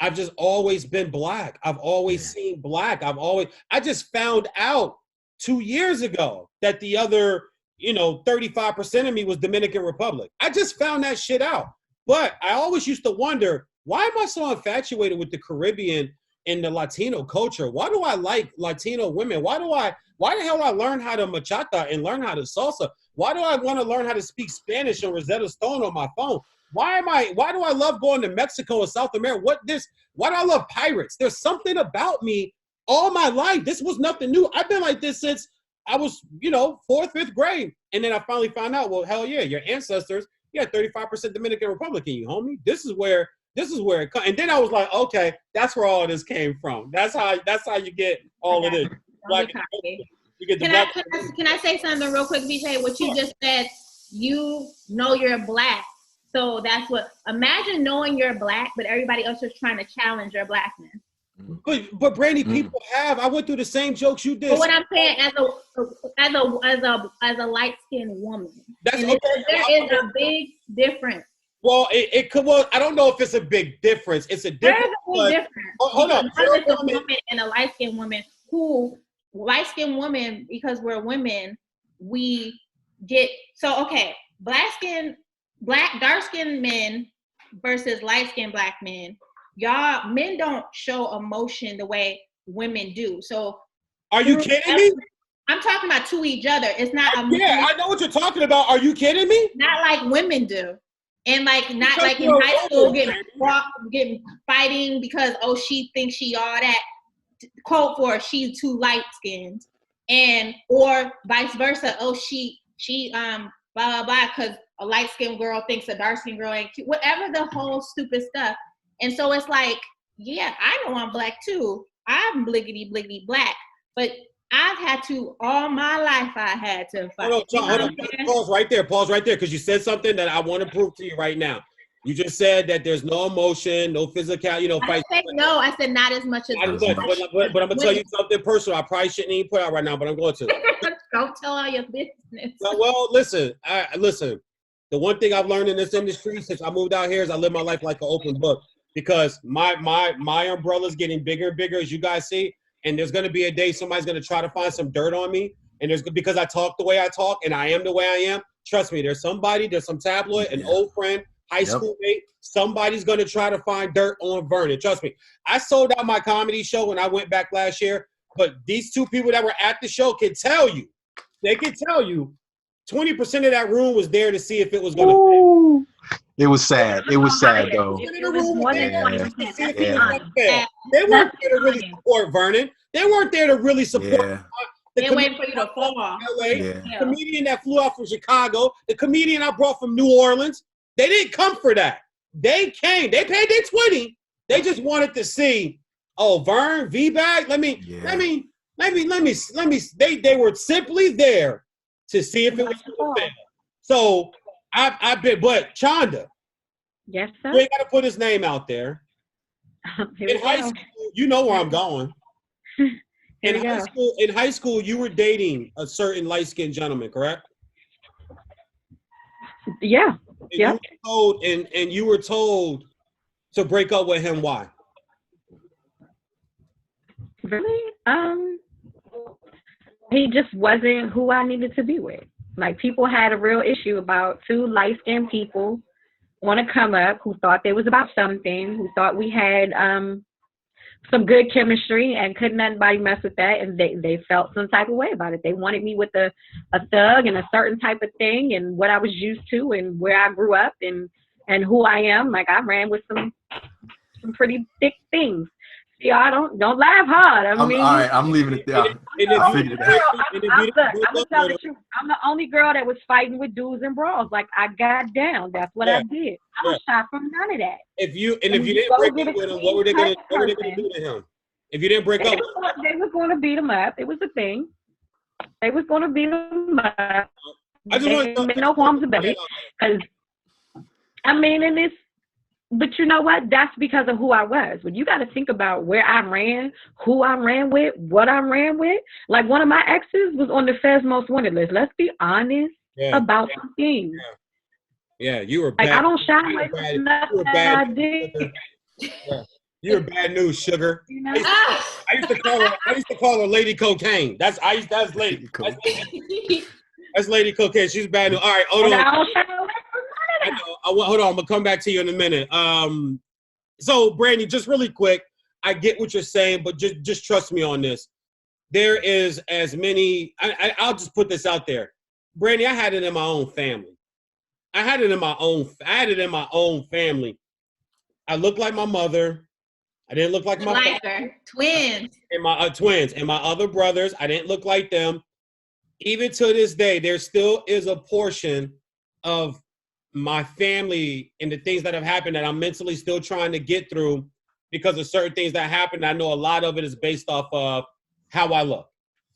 S2: been black. I've always seen black. I just found out 2 years ago that the other, 35% of me was Dominican Republic. I just found that shit out. But I always used to wonder, why am I so infatuated with the Caribbean and the Latino culture? Why do I like Latino women? Why the hell I learn how to bachata and learn how to salsa? Why do I want to learn how to speak Spanish on Rosetta Stone on my phone? Why do I love going to Mexico and South America? Why do I love pirates? There's something about me all my life. This was nothing new. I've been like this since I was, 4th, 5th grade. And then I finally found out, well, hell yeah, your ancestors, 35% Dominican Republican, you homie. This is where it comes. And then I was like, okay, that's where all of this came from. That's how you get all of this.
S3: Can I say something real quick, Veejay? What you just said, you're black. So that's imagine knowing you're black, but everybody else is trying to challenge your blackness.
S2: But Brandy, people have. I went through the same jokes you did.
S3: But what I'm saying, as a light-skinned woman, there is a big difference.
S2: Well, it could. Well, I don't know if it's a big difference. It's a difference.
S3: There's a big difference.
S2: Hold on.
S3: There's a woman and a light-skinned woman light-skinned women, because we're women, we get dark-skinned men versus light-skinned black men. Y'all men don't show emotion the way women do. So
S2: are you kidding me?
S3: I'm talking about to each other. It's not
S2: I know what you're talking about. Are you kidding me?
S3: Not like women do. And like not like in high school getting fighting because she thinks she all that. Quote for she's too light skinned, and or vice versa. She blah blah blah because a light skinned girl thinks a dark skinned girl ain't cute. Whatever the whole stupid stuff. And so it's like, yeah, I know I'm black too. I'm bliggity bliggity black, but I've had to all my life. I had to fight.
S2: Hold on. Pause right there, because you said something that I want to prove to you right now. You just said that there's no emotion, no physical, fight.
S3: I said not as much as
S2: but I'm gonna tell you something personal. I probably shouldn't even put out right now, but I'm going to.
S3: Don't tell all your business.
S2: Well, listen. Listen. The one thing I've learned in this industry since I moved out here is I live my life like an open book, because my umbrella's getting bigger and bigger, as you guys see, and there's gonna be a day somebody's gonna try to find some dirt on me, and because I talk the way I talk and I am the way I am. Trust me, there's some tabloid, an old friend, high school mate, somebody's going to try to find dirt on Vernon. Trust me. I sold out my comedy show when I went back last year, but these two people that were at the show can tell you, 20% of that room was there to see if it was going to fail.
S7: It was sad. It was sad, though.
S6: It was more than 20%.
S2: They weren't there to really support Vernon. They weren't there to really support
S3: they're waiting for you to fall.
S2: The comedian that flew out from Chicago, the comedian I brought from New Orleans. They didn't come for that. They came. They paid their 20. They just wanted to see, Vern, V-Bag. They were simply there to see if it was going to fail. So I've been, but Chanda.
S6: Yes, sir.
S2: You ain't got to put his name out there. In high school, you know where I'm going. In high school, you were dating a certain light-skinned gentleman, correct?
S6: Yeah.
S2: And you were told to break up with him. Why?
S6: Really? He just wasn't who I needed to be with. Like, people had a real issue about two light-skinned people want to come up who thought they was about something, who thought we had some good chemistry, and couldn't anybody mess with that, and they felt some type of way about it. They wanted me with a thug and a certain type of thing and what I was used to and where I grew up and who I am. Like, I ran with some pretty thick things. See, I don't laugh hard. I mean,
S7: all right, I'm leaving it there.
S6: I'm gonna tell the truth. I'm the only girl that was fighting with dudes and brawls. Like, I got down. That's what I did. I don't shy from none of that.
S2: If you didn't break up with him, what were they gonna do to him? If you didn't break up,
S6: they was gonna beat him up. It was a thing. They was gonna beat him up.
S2: I just want to
S6: no qualms about it. Because I mean, and it's. But you know what? That's because of who I was. When you got to think about where I ran, who I ran with, what I ran with. Like, one of my exes was on the Fed's Most Wanted list. Let's be honest about some things.
S2: Yeah, you were bad.
S6: Like, I don't shy away from nothing that I did.
S2: You're bad news, sugar.
S6: You know?
S2: I used to call her Lady Cocaine. That's Lady. That's Lady Cocaine. She's bad news. All right, hold on.
S6: I don't shy away.
S2: Hold on, I'm gonna come back to you in a minute. So Brandy, just really quick, I get what you're saying, but just trust me on this. There is as many. I'll just put this out there, Brandy. I had it in my own family. I had it in my own family. I looked like my mother. I didn't look like my father.
S3: Twins.
S2: And my twins and my other brothers. I didn't look like them. Even to this day, there still is a portion of my family and the things that have happened that I'm mentally still trying to get through because of certain things that happened. I know a lot of it is based off of how I look.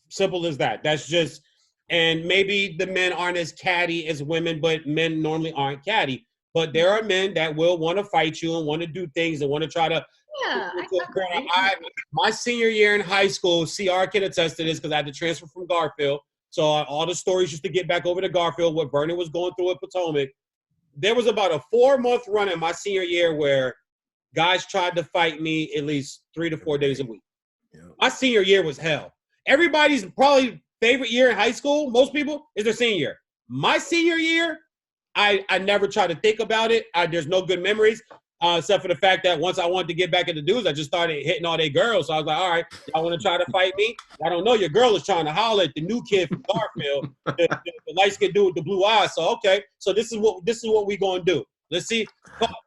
S2: Simple as that. That's just, and maybe the men aren't as catty as women, but men normally aren't catty. But there are men that will want to fight you and want to do things and want to try to.
S3: Yeah,
S2: my senior year in high school, CR can attest to this because I had to transfer from Garfield. So all the stories just to get back over to Garfield, what Vernon was going through at Potomac. There was about a 4-month run in my senior year where guys tried to fight me at least 3 to 4 days a week. Yeah. My senior year was hell. Everybody's probably favorite year in high school, most people, is their senior year. My senior year, I never tried to think about it. There's no good memories, except for the fact that once I wanted to get back into dudes, I just started hitting all they girls. So I was like, all right, y'all want to try to fight me? I don't know. Your girl is trying to holler at the new kid from Garfield, the light-skinned dude with the blue eyes. So, okay, so this is what we going to do. Let's see.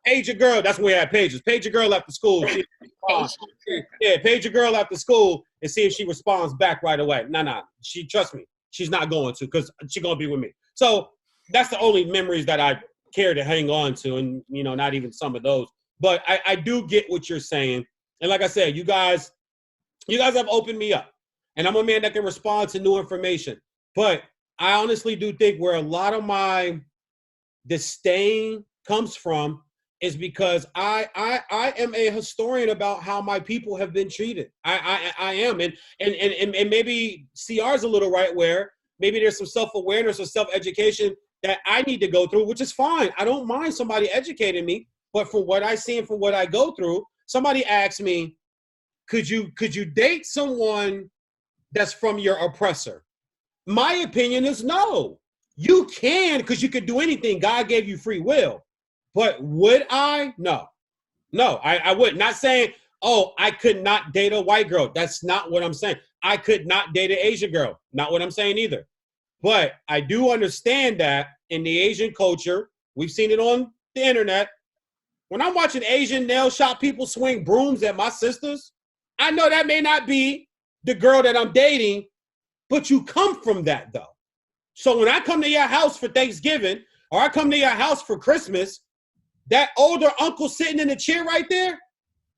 S2: Page your girl. That's when we had pages. Page your girl after school. Page your girl after school and see if she responds back right away. Nah. Trust me, she's not going to because she's going to be with me. So that's the only memories that I care to hang on to, and, you know, not even some of those. But I do get what you're saying. And like I said, you guys have opened me up. And I'm a man that can respond to new information. But I honestly do think where a lot of my disdain comes from is because I am a historian about how my people have been treated. I am. And maybe CR's a little right where maybe there's some self-awareness or self-education that I need to go through, which is fine. I don't mind somebody educating me. But for what I see and for what I go through, somebody asked me, could you date someone that's from your oppressor? My opinion is no. You can, because you could do anything. God gave you free will. But would I? No, I would. Not saying, oh, I could not date a white girl. That's not what I'm saying. I could not date an Asian girl. Not what I'm saying either. But I do understand that in the Asian culture, we've seen it on the internet. When I'm watching Asian nail shop people swing brooms at my sisters, I know that may not be the girl that I'm dating, but you come from that though. So when I come to your house for Thanksgiving or I come to your house for Christmas, that older uncle sitting in the chair right there,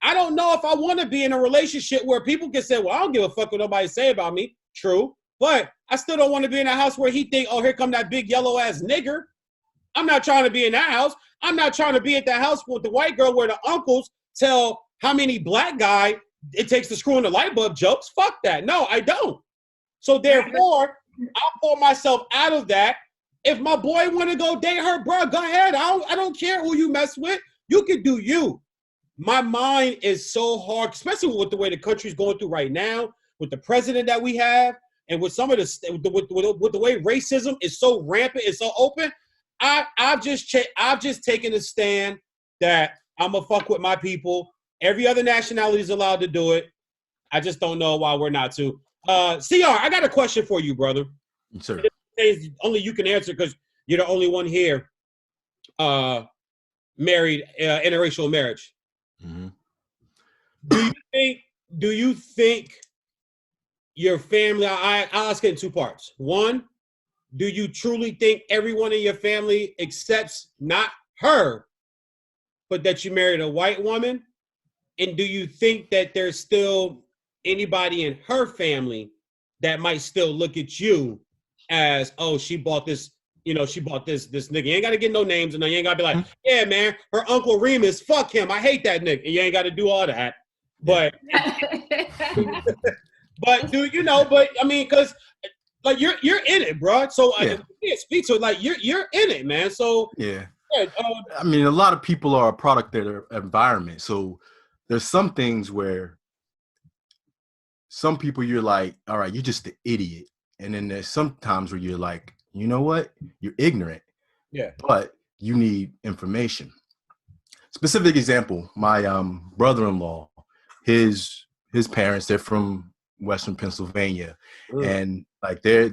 S2: I don't know if I want to be in a relationship where people can say, well, I don't give a fuck what nobody say about me. True. But I still don't want to be in a house where he think, oh, here come that big yellow ass nigger. I'm not trying to be in that house. I'm not trying to be at that house with the white girl where the uncles tell how many black guy it takes to screw in the light bulb jokes. Fuck that. No, I don't. So therefore, I'll pull myself out of that. If my boy want to go date her, bro, go ahead. I don't care who you mess with. You can do you. My mind is so hard, especially with the way the country's going through right now, with the president that we have, and with some of with the way racism is so rampant, it's so open. I've just taken a stand that I'm gonna fuck with my people. Every other nationality is allowed to do it. I just don't know why we're not to. CR, I got a question for you, brother.
S7: Sir.
S2: Only you can answer because you're the only one here married interracial marriage.
S7: Mm-hmm.
S2: Do you think your family? I'll ask it in two parts. One, do you truly think everyone in your family accepts not her, but that you married a white woman? And do you think that there's still anybody in her family that might still look at you as, oh, she bought this nigga? You ain't got to get no names, and you ain't got to be like, yeah, man, her Uncle Remus, fuck him. I hate that nigga. And you ain't got to do all that. But, but I mean, because like you're in it, bro. So I can't speak to it. Like you're in it, man. So
S7: yeah. I mean, a lot of people are a product of their environment. So there's some things where some people you're like, all right, you're just an idiot. And then there's some times where you're like, you know what? You're ignorant. Yeah. But you need information. Specific example, my brother-in-law, his parents, they're from Western Pennsylvania. And like their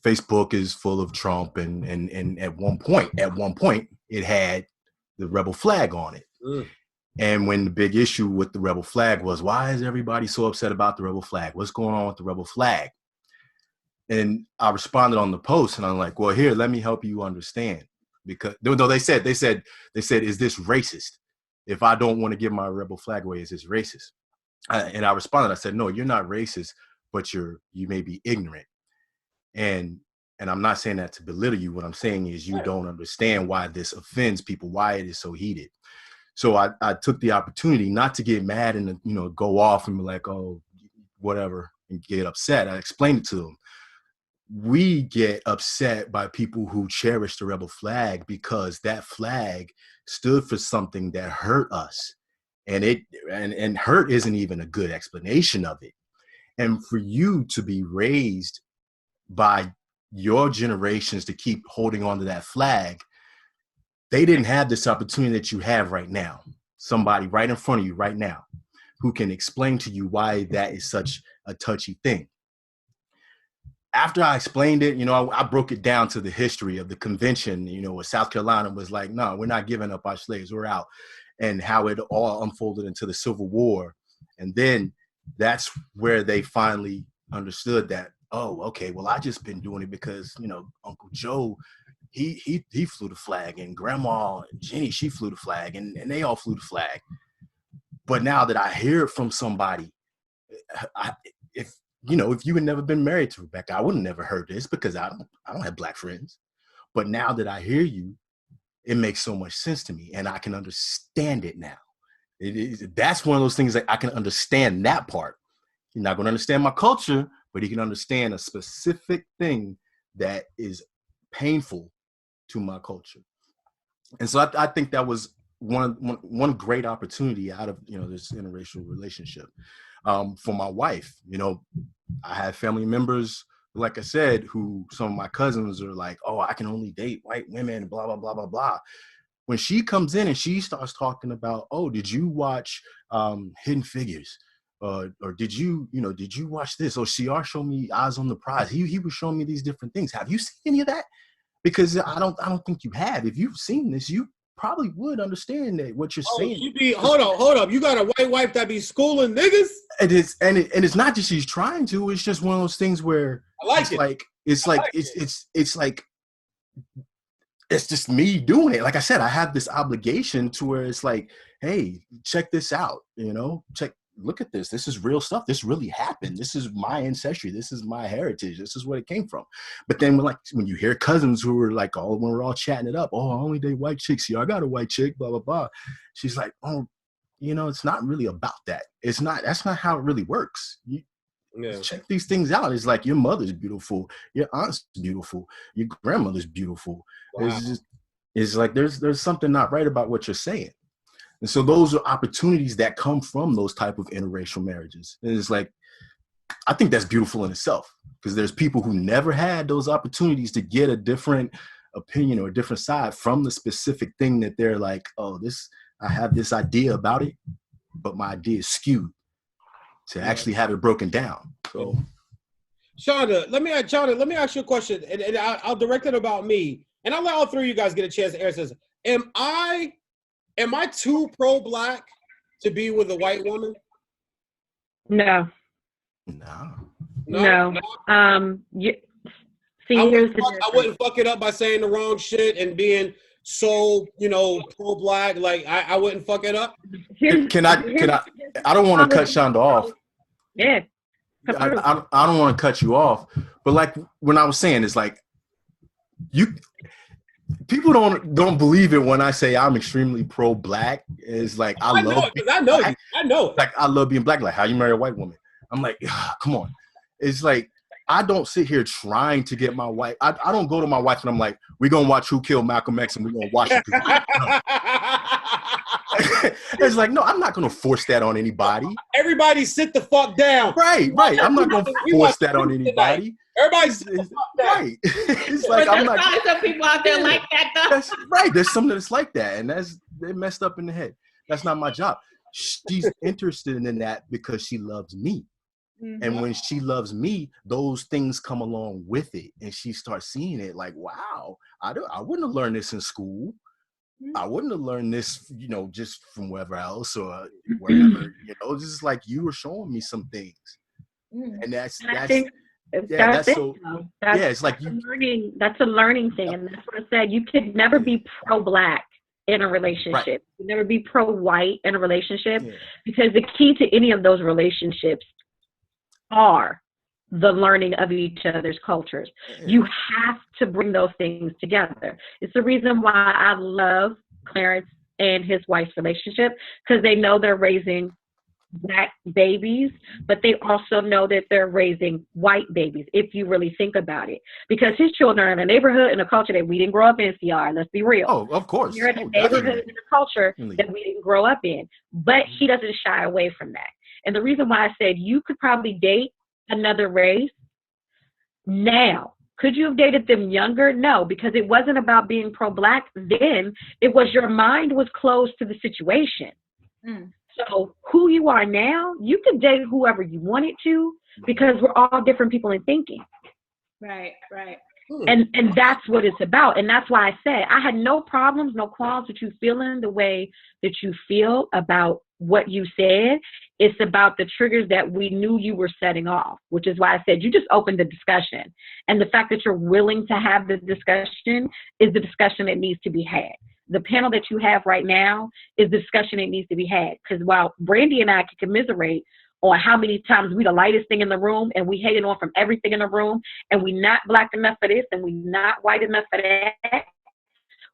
S7: Facebook is full of Trump, and at one point it had the rebel flag on it. And when the big issue with the rebel flag was, why is everybody so upset about the rebel flag? What's going on with the rebel flag? And I responded on the post, and I'm like, well, here, let me help you understand. Because though they said, is this racist? If I don't want to give my rebel flag away, is this racist? And I responded, I said, no, you're not racist, but you may be ignorant. And I'm not saying that to belittle you. What I'm saying is you don't understand why this offends people, why it is so heated. So I took the opportunity not to get mad and, go off and be like, oh, whatever, and get upset. I explained it to them. We get upset by people who cherish the rebel flag because that flag stood for something that hurt us. And hurt isn't even a good explanation of it. And for you to be raised by your generations to keep holding on to that flag, they didn't have this opportunity that you have right now. Somebody right in front of you right now who can explain to you why that is such a touchy thing. after I explained it, you know, I broke it down to the history of the convention, you know, where South Carolina was like, no, we're not giving up our slaves, we're out, and how it all unfolded into the Civil War. And then that's where they finally understood that, oh, okay, well, I just been doing it because, you know, Uncle Joe, he flew the flag, and Grandma Jenny, she flew the flag, and they all flew the flag. But now that I hear it from somebody, if you had never been married to Rebecca, I would have never heard this because I don't have Black friends. But now that I hear you, it makes so much sense to me, and I can understand it now. That's one of those things that I can understand that part. You're not going to understand my culture, but you can understand a specific thing that is painful to my culture. And so I think that was one great opportunity out of, you know, this interracial relationship. For my wife, you know, I have family members, like I said, who some of my cousins are like, oh, I can only date white women, blah, blah, blah, blah, blah. When she comes in and she starts talking about, oh, did you watch Hidden Figures? Or did you watch this? Or CR showed me Eyes on the Prize. He was showing me these different things. Have you seen any of that? Because I don't think you have. If you've seen this, you probably would understand that what you're saying.
S2: Hold up. You got a white wife that be schooling niggas?
S7: It is, and it's not just she's trying to. It's just one of those things where it's just me doing it. Like I said, I have this obligation to where it's like, hey, check this out. You know, look at this. This is real stuff. This really happened. This is my ancestry. This is my heritage. This is where it came from. But then when you hear cousins who were like, when we're all chatting it up, oh, I only date white chicks. Yeah, I got a white chick, blah, blah, blah. She's like, oh, you know, it's not really about that. That's not how it really works. Check these things out. It's like your mother's beautiful. Your aunt's beautiful. Your grandmother's beautiful. Wow. It's like there's something not right about what you're saying. And so those are opportunities that come from those type of interracial marriages. And it's like, I think that's beautiful in itself, because there's people who never had those opportunities to get a different opinion or a different side from the specific thing that they're like, oh, I have this idea about it, but my idea is skewed to actually have it broken down. So,
S2: Shonda, let me ask you a question, and I'll direct it about me, and I'll let all three of you guys get a chance to answer this. Am I too pro-Black to be with a white woman?
S6: No.
S2: No.
S6: See,
S2: I
S6: here's the
S2: I wouldn't fuck it up by saying the wrong shit and being so, you know, pro-Black. Like I wouldn't fuck it up.
S7: Can I? I don't want to cut Shonda off.
S6: Yeah.
S7: I don't want to cut you off, but like when I was saying, it's like people don't believe it when I say I'm extremely pro-Black. It's like I know it. Like I love being Black. Like, how you marry a white woman? I'm like, come on. It's like I don't sit here trying to get my wife. I don't go to my wife and I'm like, we're gonna watch Who Killed Malcolm X and we're gonna watch it. It's like, no, I'm not gonna force that on anybody.
S2: Everybody sit the fuck down.
S7: Right. I'm not gonna force that on anybody.
S2: Everybody sit the fuck down.
S7: Right. It's like I'm not.
S3: There's some people out there like that though.
S7: That's right. There's something that's like that, and they're messed up in the head. That's not my job. She's interested in that because she loves me. Mm-hmm. And when she loves me, those things come along with it, and she starts seeing it like, wow, I wouldn't have learned this in school. Mm-hmm. I wouldn't have learned this, you know, just from wherever else or wherever. You know, just like you were showing me some things, and that's it's like
S6: learning. That's a learning thing, and that's what I said. You could never be pro-Black in a relationship. Right. You never be pro-white in a relationship, because the key to any of those relationships are the learning of each other's cultures. You have to bring those things together. It's the reason why I love Clarence and his wife's relationship, because they know they're raising Black babies, but they also know that they're raising white babies, if you really think about it. Because his children are in a neighborhood and a culture that we didn't grow up in, CR. Let's be real.
S7: Oh, of course.
S6: You're in a neighborhood and a culture that we didn't grow up in. But he doesn't shy away from that. And the reason why I said you could probably date another race now. Could you have dated them younger? No, because it wasn't about being pro-Black then. It was your mind was closed to the situation. So who you are now, you could date whoever you wanted to, because we're all different people in thinking.
S3: Right.
S6: And that's what it's about. And that's why I said I had no problems, no qualms with you feeling the way that you feel about what you said. It's about the triggers that we knew you were setting off, which is why I said you just opened the discussion. And the fact that you're willing to have the discussion is the discussion that needs to be had. The panel that you have right now is the discussion that needs to be had. Because while Brandy and I can commiserate on how many times we the lightest thing in the room and we hating on from everything in the room and we not black enough for this and we not white enough for that.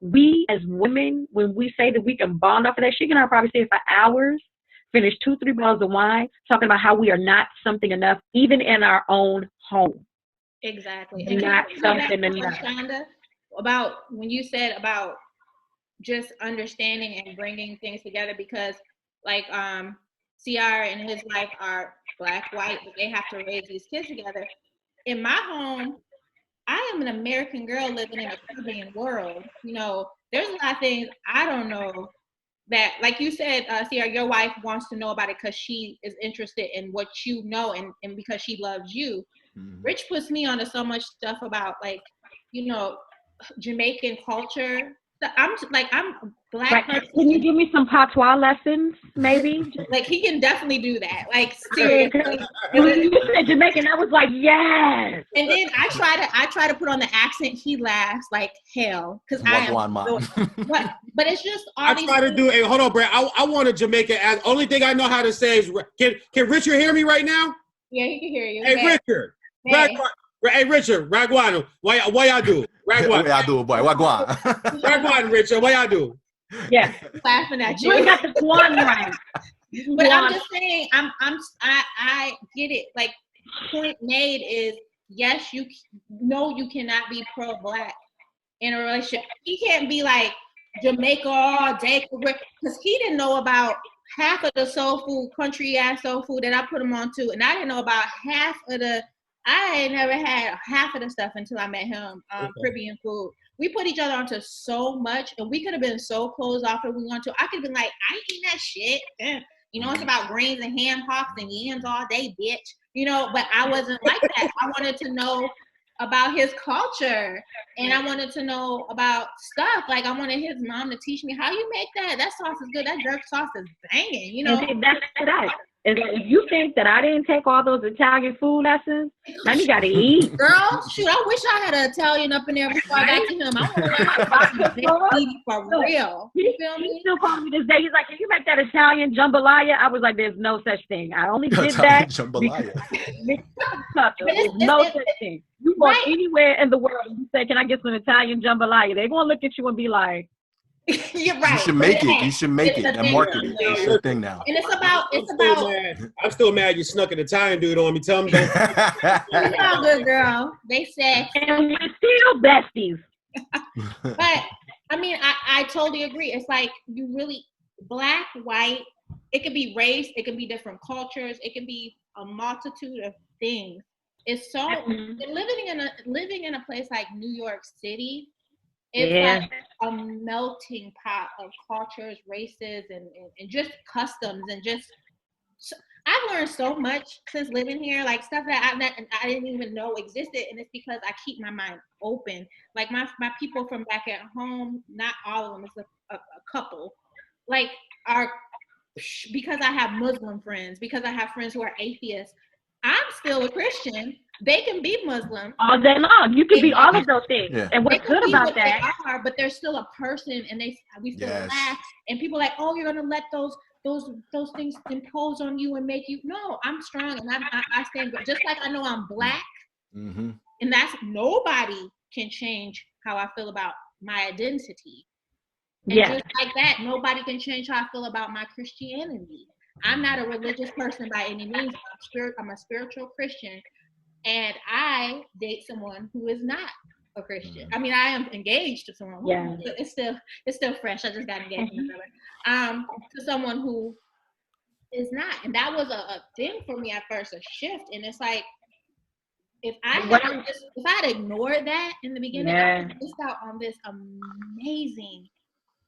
S6: We as women, when we say that we can bond off of that, she can probably say it for hours, finish 2-3 bottles of wine, talking about how we are not something enough, even in our own home.
S3: Exactly.
S6: And not something enough.
S3: Shonda, about when you said about just understanding and bringing things together, because like CR and his wife are black, white, but they have to raise these kids together. In my home, I am an American girl living in a Caribbean world. You know, there's a lot of things I don't know that, like you said, CR, your wife wants to know about it because she is interested in what you know and because she loves you. Mm-hmm. Rich puts me onto so much stuff about, like, you know, Jamaican culture. I'm black. Right.
S6: Can you give me some patois lessons, maybe?
S3: Like, he can definitely do that. Like, seriously.
S6: When you said Jamaican, I was like, yes.
S3: And then I try to put on the accent. He laughs like hell because I am. But it's just all
S2: I try to do. Hey, hold on, Brad. I want a Jamaican. Only thing I know how to say is, can Richard hear me right now?
S3: Yeah, he can hear you.
S2: Hey, Richard. Hey, Richard, Ragwan, why y'all do? Ragwan.
S7: What y'all do, boy? Wagwan.
S2: Ragwan, Richard, what y'all do?
S6: Yeah.
S3: Laughing at you.
S6: You got the one right.
S3: But I'm just saying, I get it. Like, point made is, yes, you cannot be pro-black in a relationship. He can't be like Jamaica all day, because he didn't know about half of the soul food, country ass soul food that I put him on to, and I didn't know about half of the. I ain't never had half of the stuff until I met him. Caribbean food. We put each other onto so much, and we could have been so closed off if we want to. I could have been like, I ain't eating that shit. You know, it's about grains and ham hocks and yams all day, bitch. You know, but I wasn't like that. I wanted to know about his culture, and I wanted to know about stuff. Like, I wanted his mom to teach me how you make that. That sauce is good. That jerk sauce is banging. You know,
S6: and that's that. And if you think that I didn't take all those Italian food lessons, now you got to eat.
S3: Girl, shoot, I wish I had an Italian up in there before I got to him. I want to learn how to eat for real. You feel me?
S6: He still calls me this day. He's like, can you make that Italian jambalaya? I was like, there's no such thing. I only did that.
S7: Jambalaya.
S6: There's no such thing. You go anywhere in the world and you say, can I get some Italian jambalaya? They're going to look at you and be like,
S3: you're right.
S7: You should make it. You should make it and market it. It's your thing now.
S3: And it's about.
S2: I'm still mad you snuck an Italian dude on me. Tell him that.
S3: It's all good, girl. They said.
S6: And we're still besties.
S3: But I mean, I totally agree. It's like, you really, black, white. It could be race. It can be different cultures. It can be a multitude of things. It's so living in a place like New York City. It's like a melting pot of cultures, races, and just customs, and just. I've learned so much since living here, like stuff that I didn't even know existed, and it's because I keep my mind open. Like my people from back at home, not all of them, it's a couple, like are, because I have Muslim friends, because I have friends who are atheists. I'm still a Christian. They can be Muslim
S6: all day long. You can be all of those things. Yeah. And what's good about that?
S3: They are, but they're still a person, and we still laugh. And people are like, oh, you're gonna let those things impose on you and make you. No, I'm strong, and I stand. Just like I know I'm black, and that's, nobody can change how I feel about my identity. And just like that, nobody can change how I feel about my Christianity. I'm not a religious person by any means. I'm a spiritual Christian, and I date someone who is not a Christian. I mean, I am engaged to someone. It's still fresh. I just got engaged to someone who is not, and that was a thing for me at first, a shift. And it's like, if I had ignored that in the beginning, I would have missed out on this amazing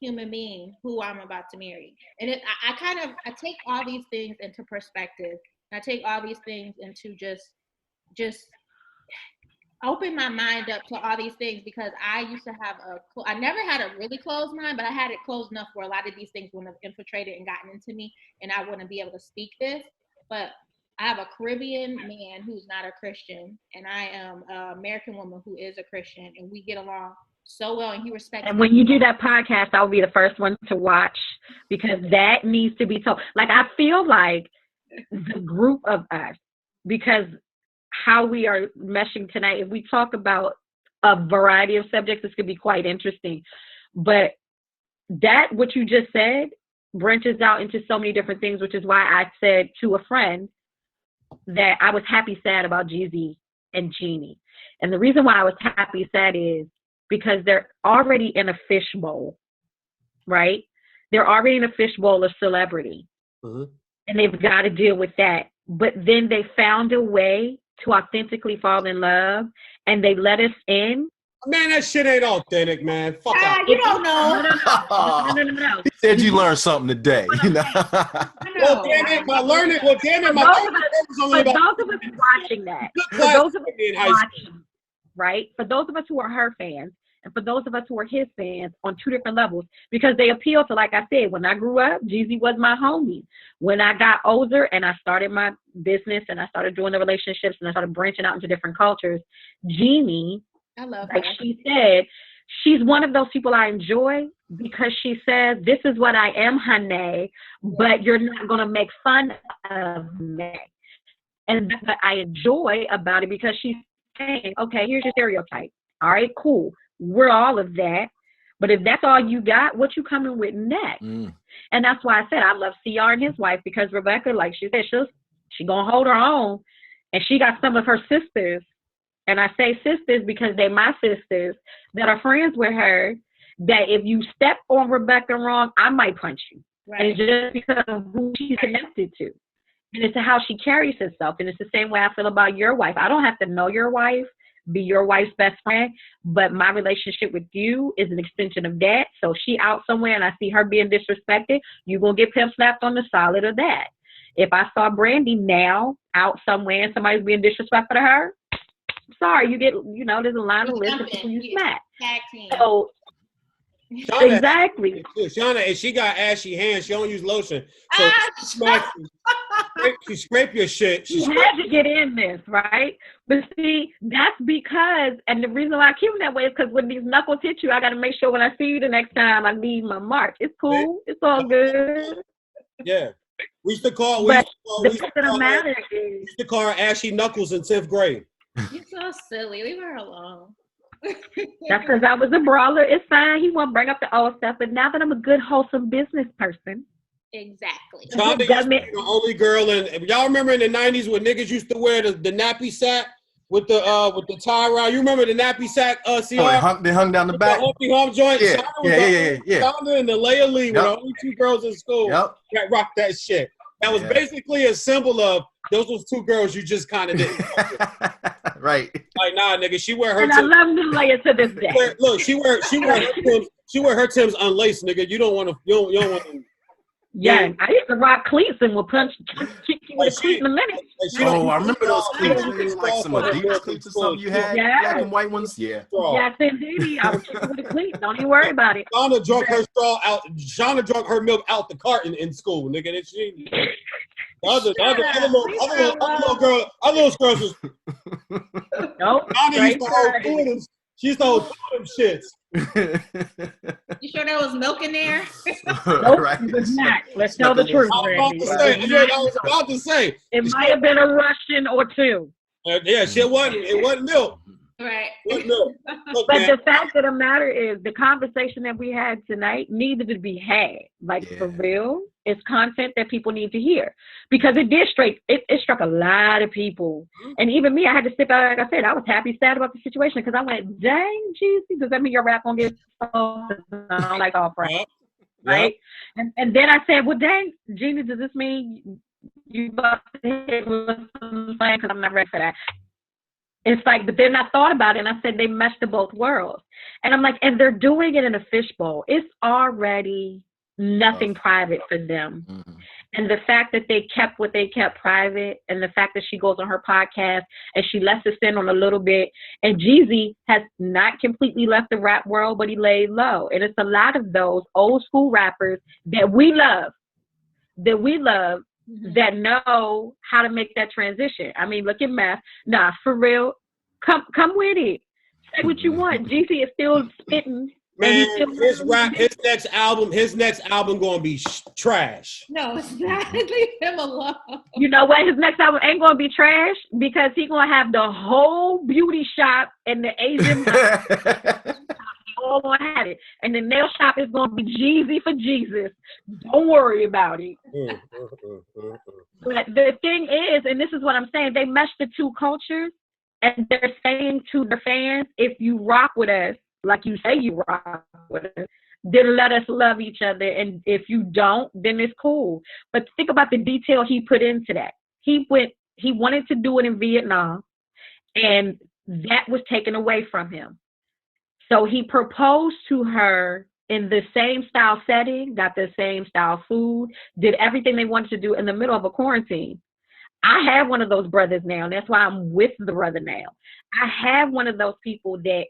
S3: human being who I'm about to marry. And I take all these things into perspective. I take all these things into just opened my mind up to all these things because I used to have I never had a really closed mind, but I had it closed enough where a lot of these things wouldn't have infiltrated and gotten into me, and I wouldn't be able to speak this. But I have a Caribbean man who's not a Christian, and I am an American woman who is a Christian, and we get along so well, and he respects
S6: And
S3: me.
S6: when you do that podcast, I'll be the first one to watch because that needs to be told. Like, I feel like the group of us, because how we are meshing tonight, if we talk about a variety of subjects, this could be quite interesting. But that, what you just said, branches out into so many different things, which is why I said to a friend that I was happy sad about Jeezy and Jeannie. And the reason why I was happy sad is because they're already in a fishbowl, right? They're already in a fishbowl of celebrity.
S2: Mm-hmm.
S6: And they've got to deal with that. But then they found a way to authentically fall in love, and they let us in.
S2: Man, that shit ain't authentic, man. Fuck out.
S3: You don't know.
S6: No.
S7: He said you learned something today. You know.
S2: Well, damn it, my learning. Well, damn it, my learning was only
S6: For
S2: about.
S6: those of us watching that, for those of us watching, right? For those of us who are her fans, and for those of us who are his fans on two different levels, because they appeal to, like I said, when I grew up, Jeezy was my homie. When I got older and I started my business and I started doing the relationships and I started branching out into different cultures, Jeannie,
S3: I love
S6: like
S3: her.
S6: she said, she's one of those people I enjoy because she says, this is what I am, honey, but you're not going to make fun of me. And that's what I enjoy about it because she's saying, okay, here's your stereotype. All right, cool. We're all of that. But if that's all you got, what you coming with next?
S7: Mm.
S6: And that's why I said I love CR and his wife because Rebecca, like she said, she going to hold her own. And she got some of her sisters. And I say sisters because they're my sisters that are friends with her, that if you step on Rebecca wrong, I might punch you.
S3: Right.
S6: And it's just because of who she's connected to. And it's how she carries herself. And it's the same way I feel about your wife. I don't have to know your wife, be your wife's best friend, but my relationship with you is an extension of that. So she out somewhere and I see her being disrespected, you going to get pimp slapped on the solid of that. If I saw Brandy now out somewhere and somebody's being disrespectful to her, sorry, you get, there's a line of list of people you smack. So,
S2: Shauna,
S6: exactly.
S2: Shauna, and she got ashy hands. She don't use lotion. So she smacks you. She scrape your shit.
S6: She had to get in this, right? But see, that's because, and the reason why I keep them that way is because when these knuckles hit you, I got to make sure when I see you the next time, I leave my mark. It's cool. It's all good.
S2: Yeah. We used to call
S6: the fact of the matter is,
S2: we used to call her Ashy Knuckles in 10th grade.
S3: You're so silly. Leave her alone.
S6: That's because I was a brawler. It's fine. He won't bring up the old stuff. But now that I'm a good, wholesome business person.
S3: Exactly.
S2: Shonda used to be the only girl in. Y'all remember in the 90s when niggas used to wear the nappy sack with the tie around? You remember the nappy sack?
S7: They hung down the back.
S2: The Humpty Hump joint.
S7: Yeah.
S2: Shonda and the Leia Lee were the only two girls in school that rocked that shit. That was basically a symbol of those was two girls you just kind of didn't.
S7: Right.
S2: Like, nah, nigga, she wear her.
S6: And
S2: Tims.
S6: I love the Leia to this day.
S2: Look, she wear her Tims. She wear her Tims unlaced, nigga. You don't want to. You don't want to.
S6: Yeah, I used to rock cleats and would punch you with a cleat in a minute.
S7: Oh, I remember those cleats. Like some Adidas cleats or something you had, black and white ones. Yeah.
S6: Yes, indeed. I would kick you with a cleat. Don't even worry about it.
S2: Shauna drunk her straw out. Shauna drunk her milk out the carton in school, nigga. That she. Other little girls was.
S6: Nope.
S2: She used to hold them shits.
S3: You sure there was milk in there?
S6: Nope, right. It was not. Let's tell the truth, Randy.
S2: I was about to say.
S6: It might have been a Russian or two.
S2: Yeah, shit wasn't. It wasn't milk.
S3: Right.
S2: It wasn't milk. Look,
S6: but
S2: man.
S6: the fact of the matter is, the conversation that we had tonight needed to be had. Like, for real, it's content that people need to hear. Because it struck a lot of people. And even me, I had to sit back, like I said, I was happy, sad about the situation. Because I went, dang, Jeezy, does that mean your rap gonna get I don't like all friends. Right? And then I said, well, dang, Jeannie, does this mean you about to hit with something? Because I'm not ready for that. It's like, but then I thought about it and I said they meshed to both worlds. And I'm like, and they're doing it in a fishbowl. It's already nothing private for them. Mm-hmm. And the fact that they kept what they kept private, and the fact that she goes on her podcast and she lets us in on a little bit. And Jeezy has not completely left the rap world, but he laid low. And it's a lot of those old school rappers that we love, that know how to make that transition. I mean, look at Meth. Nah, for real, come with it. Say what you want. Jeezy is still spitting.
S2: Man, his next album gonna be trash.
S3: No, it's not. Leave him alone.
S6: You know what? His next album ain't gonna be trash because he's gonna have the whole beauty shop and the Asian all gonna have it, and the nail shop is gonna be Jeezy for Jesus. Don't worry about it. But the thing is, and this is what I'm saying, they mesh the two cultures, and they're saying to their fans, if you rock with us, like you say you rock with us, then let us love each other. And if you don't, then it's cool. But think about the detail he put into that. He wanted to do it in Vietnam, and that was taken away from him. So he proposed to her in the same style setting, got the same style food, did everything they wanted to do in the middle of a quarantine. I have one of those brothers now. That's why I'm with the brother now. I have one of those people that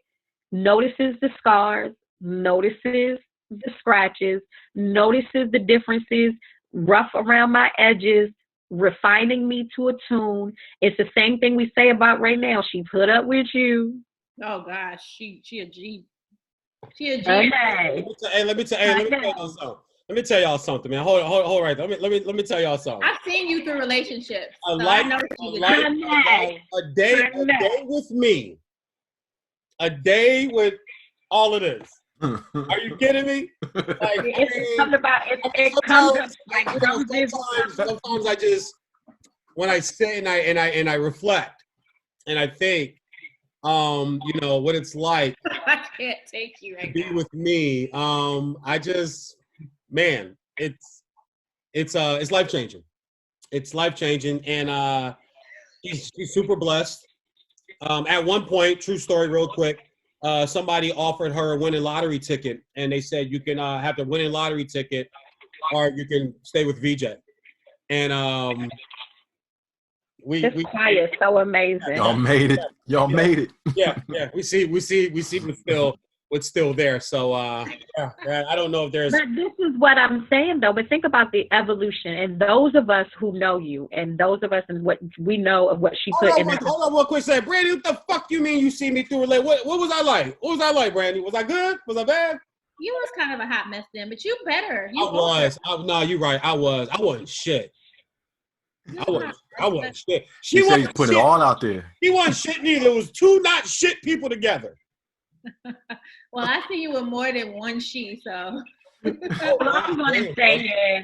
S6: notices the scars, notices the scratches, notices the differences, rough around my edges, refining me to a tune. It's the same thing we say about right now. She put up with you.
S3: Oh gosh, she a G. She a G.
S6: Okay.
S2: Let me tell y'all something, man. Hold right there. Let me tell y'all something.
S3: I've seen you through relationships.
S2: A day with me. A day with all of this. Are you kidding me? Sometimes I just, when I sit and I reflect and I think, you know what it's like.
S3: I can't take you right
S2: to be
S3: now.
S2: with me. I just, man, it's life changing. It's life changing, and she's super blessed. At one point, true story, real quick. Somebody offered her a winning lottery ticket, and they said you can have the winning lottery ticket, or you can stay with Veejay. And
S6: this choir is so amazing.
S7: Y'all made it. Y'all made it.
S2: Yeah. We see what's still there. So I don't know if there's.
S6: But this is what I'm saying though. But think about the evolution, and those of us who know you, and those of us and what we know of what she put in.
S2: Hold on, real quick. Say, Brandy, what the fuck you mean you see me through? Like, what was I like? What was I like, Brandy? Was I good? Was I bad?
S3: You was kind of a hot mess then, but you better.
S2: No, you're right. I wasn't shit. I wasn't shit.
S7: She said he's putting it all out there.
S2: He wasn't shit neither. It was two not shit people together.
S3: Well, I see you with more than one she, so.
S6: I'm going to say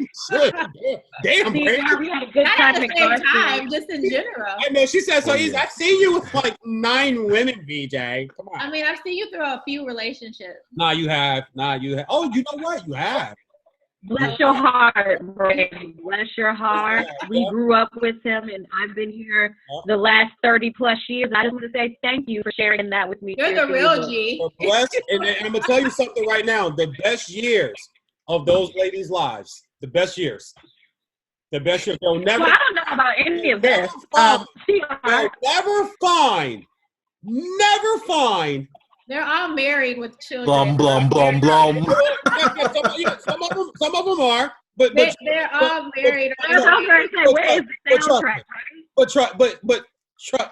S2: Damn,
S6: we had a good
S3: Not
S6: time.
S3: at the same time, just in general.
S2: I know, she said so easy. I've seen you with like 9 women, Veejay. Come on.
S3: I mean, I've seen you through a few relationships.
S2: Nah, you have. Oh, you know what? You have.
S6: Bless your heart, Brandy. Bless your heart. We grew up with him, and I've been here the last 30 plus years. I just want to say thank you for sharing that with me.
S3: You're the real G.
S2: Blessed, and I'm gonna tell you something right now. The best years of those ladies' lives, the best years. They'll never.
S6: Well, I don't know about any of this.
S2: Never find.
S3: They're all married with children.
S7: Blum.
S2: Some of them are, but
S3: they're all married.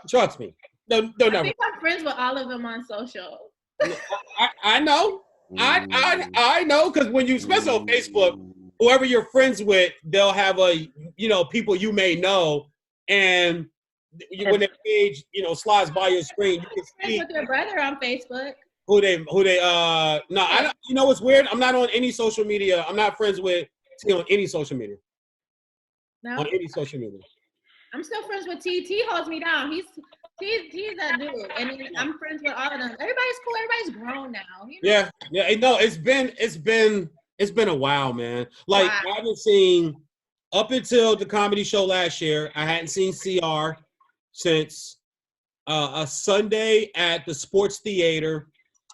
S2: Trust me. No,
S3: I think I'm friends with all of them on social.
S2: I know. I know, because when you, especially on Facebook, whoever you're friends with, they'll have people you may know, and when their page, slides by your screen, you can see
S3: with your brother on Facebook.
S2: Who they I don't, you know what's weird? I'm not on any social media. I'm not friends with T on any social media.
S3: No.
S2: On any social media.
S3: I'm still friends with T. T holds me down. He's that dude, and I'm friends with all of them. Everybody's cool. Everybody's grown now.
S2: Yeah. No, it's been a while, man. Like, wow. I haven't seen, up until the comedy show last year, I hadn't seen CR since a Sunday at the Sports Theater,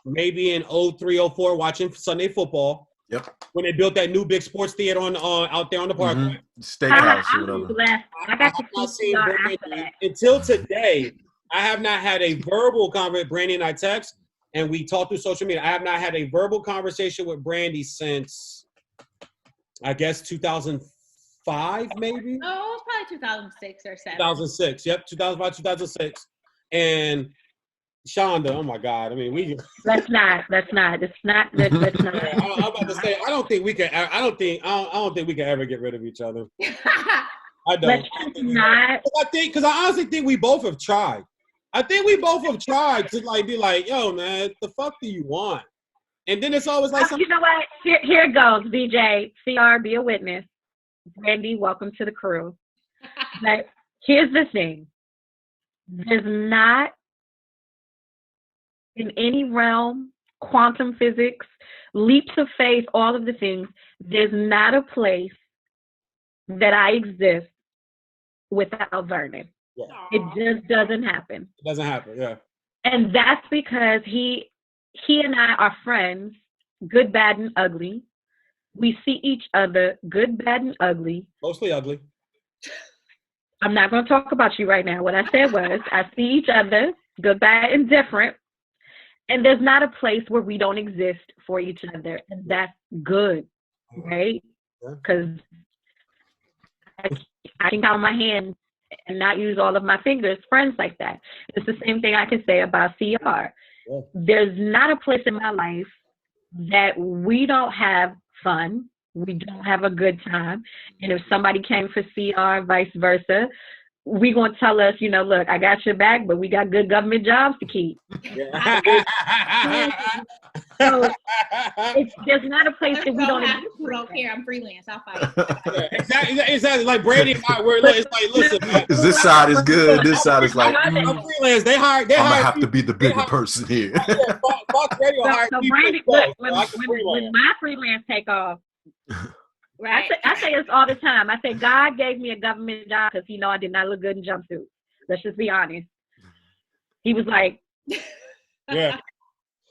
S2: maybe in 03, 04, watching Sunday football.
S7: Yep.
S2: When they built that new big sports theater on out there on the park.
S7: Steakhouse
S6: I
S7: or whatever.
S6: was blessed. I got to
S2: not
S6: see
S2: seen
S6: CR
S2: Brandy
S6: after that.
S2: until today. I have not had a verbal conversation. Brandy and I text, and we talk through social media. I have not had a verbal conversation with Brandy since, I guess, 2005, maybe?
S3: Oh, it's probably 2006 or 7.
S2: 2006. Yep, 2005, 2006. And Shonda, oh my God! I mean, we.
S6: Let's not. It's not. Let's not.
S2: I'm about to say, I don't think we can ever get rid of each other. I don't.
S6: Let's not.
S2: Because I honestly think we both have tried. I think we both have tried to like be like, yo, man, the fuck do you want? And then it's always like,
S6: You know what? Here it goes, VJ. CR, be a witness. Brandy, welcome to the crew. But here's the thing. There's not, in any realm, quantum physics, leaps of faith, all of the things, there's not a place that I exist without Vernon.
S2: Yeah.
S6: It just doesn't happen.
S2: It doesn't happen, yeah.
S6: And that's because he and I are friends, good, bad, and ugly. We see each other, good, bad, and ugly.
S2: Mostly ugly.
S6: I'm not going to talk about you right now. What I said was, I see each other, good, bad, and different. And there's not a place where we don't exist for each other. And that's good, right? Because I can count my hand and not use all of my fingers, friends like that. It's the same thing I can say about CR.
S2: Yeah.
S6: There's not a place in my life that we don't have fun, we don't have a good time. And if somebody came for CR, vice versa, we gonna tell us, you know, look, I got your back, but we got good government jobs to keep. So there's not a place that we don't
S3: have who don't care. I'm freelance. I'll fight.
S2: Yeah, exactly. Like Brady and I, it's like, listen, man.
S7: This side is good. This side is like,
S2: I'm freelance. They
S7: I'm gonna have to be the bigger person here.
S2: Fox Radio hired
S6: so
S2: people.
S6: Brady,
S2: So
S6: when my freelance take off,
S3: Right.
S6: I say this all the time. I say God gave me a government job because he know I did not look good in jumpsuits. Let's just be honest. He was like,
S2: yeah.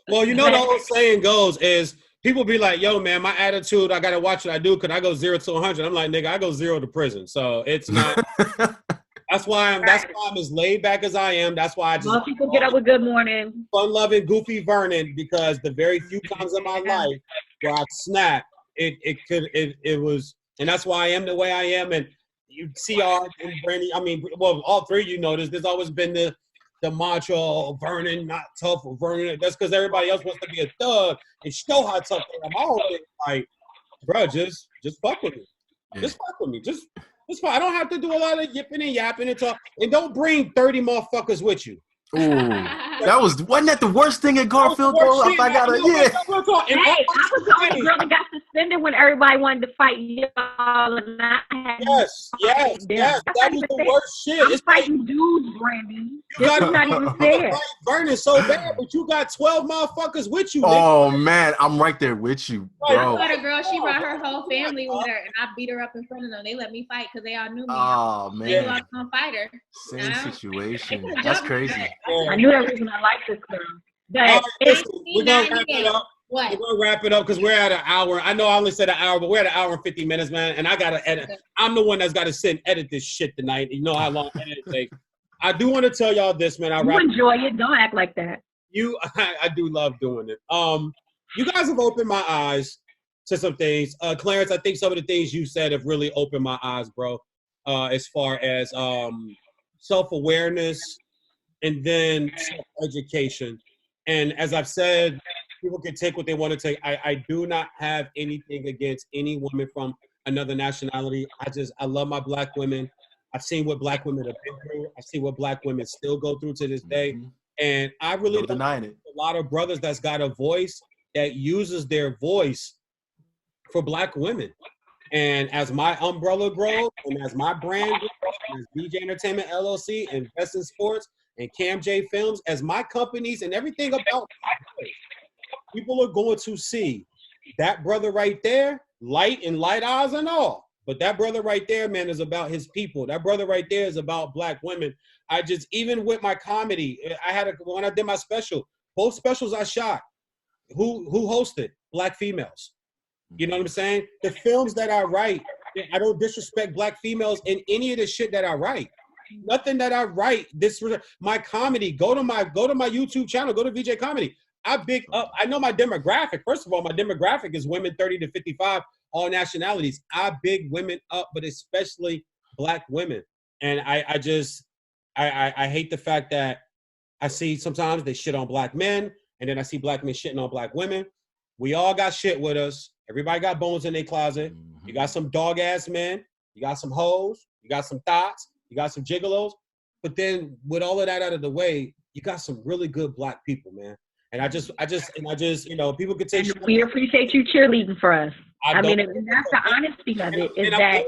S2: Well, you know, the old saying goes is people be like, yo, man, my attitude, I got to watch what I do because I go 0 to 100. I'm like, nigga, I go 0 to prison. So it's not. That's why I'm as laid back as I am. That's why I just.
S6: Most people get up with good morning.
S2: Fun-loving, goofy Vernon, because the very few times in my life where I snapped, it was, and that's why I am the way I am. And you see and Brandy, I mean, well, all three of you know this. There's always been the mantra, oh, Vernon, not tough, or Vernon. That's because everybody else wants to be a thug and show how tough they are. I'm always like, bro, just fuck with me. Just fuck with me. Just fuck. I don't have to do a lot of yipping and yapping and talk. And don't bring 30 motherfuckers with you.
S7: Ooh, wasn't that the worst thing at Garfield though? If I gotta,
S6: Hey, I was the only girl that got suspended when everybody wanted to fight y'all, and I had
S2: yes. That was the worst shit.
S6: I'm fighting dudes, Brandy. This is not even fair.
S2: Vernon so bad, but you got 12 motherfuckers with you.
S7: Oh man, I'm right there with you, bro.
S3: I got a girl, she brought her whole family with her, and I beat her up in front of them. They let me fight because they all knew me.
S7: Oh man,
S3: they was gonna fight her.
S7: Same situation. That's crazy.
S6: I knew that reason I liked this girl. But
S2: we're gonna wrap it up. We're gonna wrap it up because we're at an hour. I know I only said an hour, but we're at an hour and 50 minutes, man. And I gotta edit. I'm the one that's gotta sit and edit this shit tonight. You know how long it takes. I do want to tell y'all this, man.
S6: You enjoy it. Don't act like that.
S2: I do love doing it. You guys have opened my eyes to some things. Clarence, I think some of the things you said have really opened my eyes, bro. As far as self-awareness and then self-education. And as I've said, people can take what they want to take. I do not have anything against any woman from another nationality. I love my black women. I've seen what black women have been through. I see what black women still go through to this day. And I really don't
S7: denying it.
S2: A lot of brothers that's got a voice that uses their voice for black women. And as my umbrella grows, and as my brand grows, as Veejay Entertainment LLC, Invest in Sports, and Cam J Films, as my companies and everything about people are going to see that brother right there, light and light eyes and all. But that brother right there, man, is about his people. That brother right there is about black women. Even with my comedy, when I did my special, both specials I shot, who hosted? Black females. You know what I'm saying? The films that I write, I don't disrespect black females in any of the shit that I write. Nothing that I write. My comedy. Go to my YouTube channel. Go to Veejay Comedy. I big up. I know my demographic. First of all, my demographic is women 30 to 55, all nationalities. I big women up, but especially black women. And I hate the fact that I see sometimes they shit on black men, and then I see black men shitting on black women. We all got shit with us. Everybody got bones in their closet. You got some dog ass men. You got some hoes. You got some thoughts. You got some gigolos. But then with all of that out of the way, you got some really good black people, man. And I just, you know, people could take.
S6: We appreciate you cheerleading for us. I mean, and that's the honesty of it. Is that?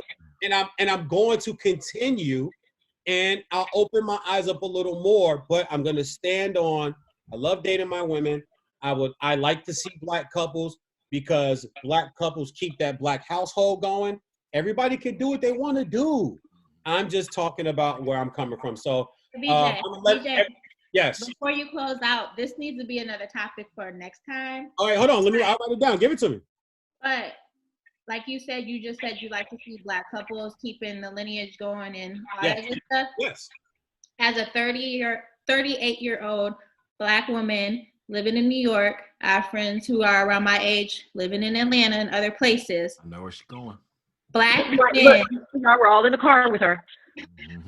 S2: And I'm going to continue, and I'll open my eyes up a little more. But I'm going to stand on. I love dating my women. I like to see black couples because black couples keep that black household going. Everybody can do what they want to do. I'm just talking about where I'm coming from. So,
S3: Veejay,
S2: yes.
S3: Before you close out, this needs to be another topic for next time.
S2: All right, hold on. I'll write it down. Give it to me.
S3: But like you said, you just said you like to see black couples keeping the lineage going and all that good stuff.
S2: Yes.
S3: As a 38-year-old black woman living in New York, I have friends who are around my age living in Atlanta and other places.
S7: I know where she's going.
S3: Black men,
S6: we're all in the car with her.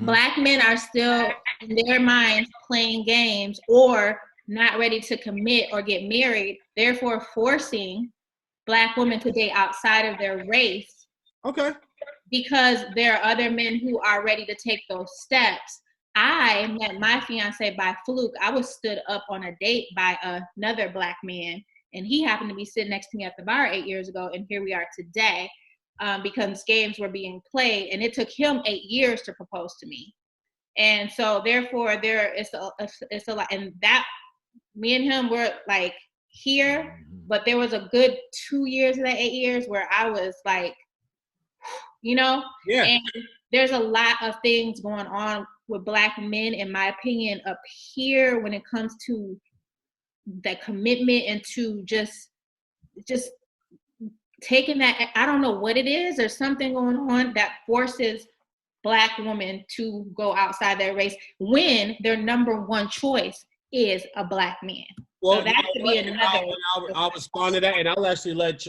S3: Black men are still in their minds playing games or not ready to commit or get married, therefore forcing black women to date outside of their race.
S2: Okay.
S3: Because there are other men who are ready to take those steps. I met my fiance by fluke. I was stood up on a date by another black man, and he happened to be sitting next to me at the bar 8 years ago, and here we are today. Because games were being played, and it took him 8 years to propose to me, and so therefore it's a lot. And that me and him were like here, but there was a good 2 years of that 8 years where I was like, you know, And there's a lot of things going on with black men, in my opinion, up here when it comes to that commitment and to just taking that. I don't know what it is. There's something going on that forces black women to go outside their race when their number one choice is a black man.
S2: Well,
S3: so that could be another.
S2: I'll respond to that, and I'll actually let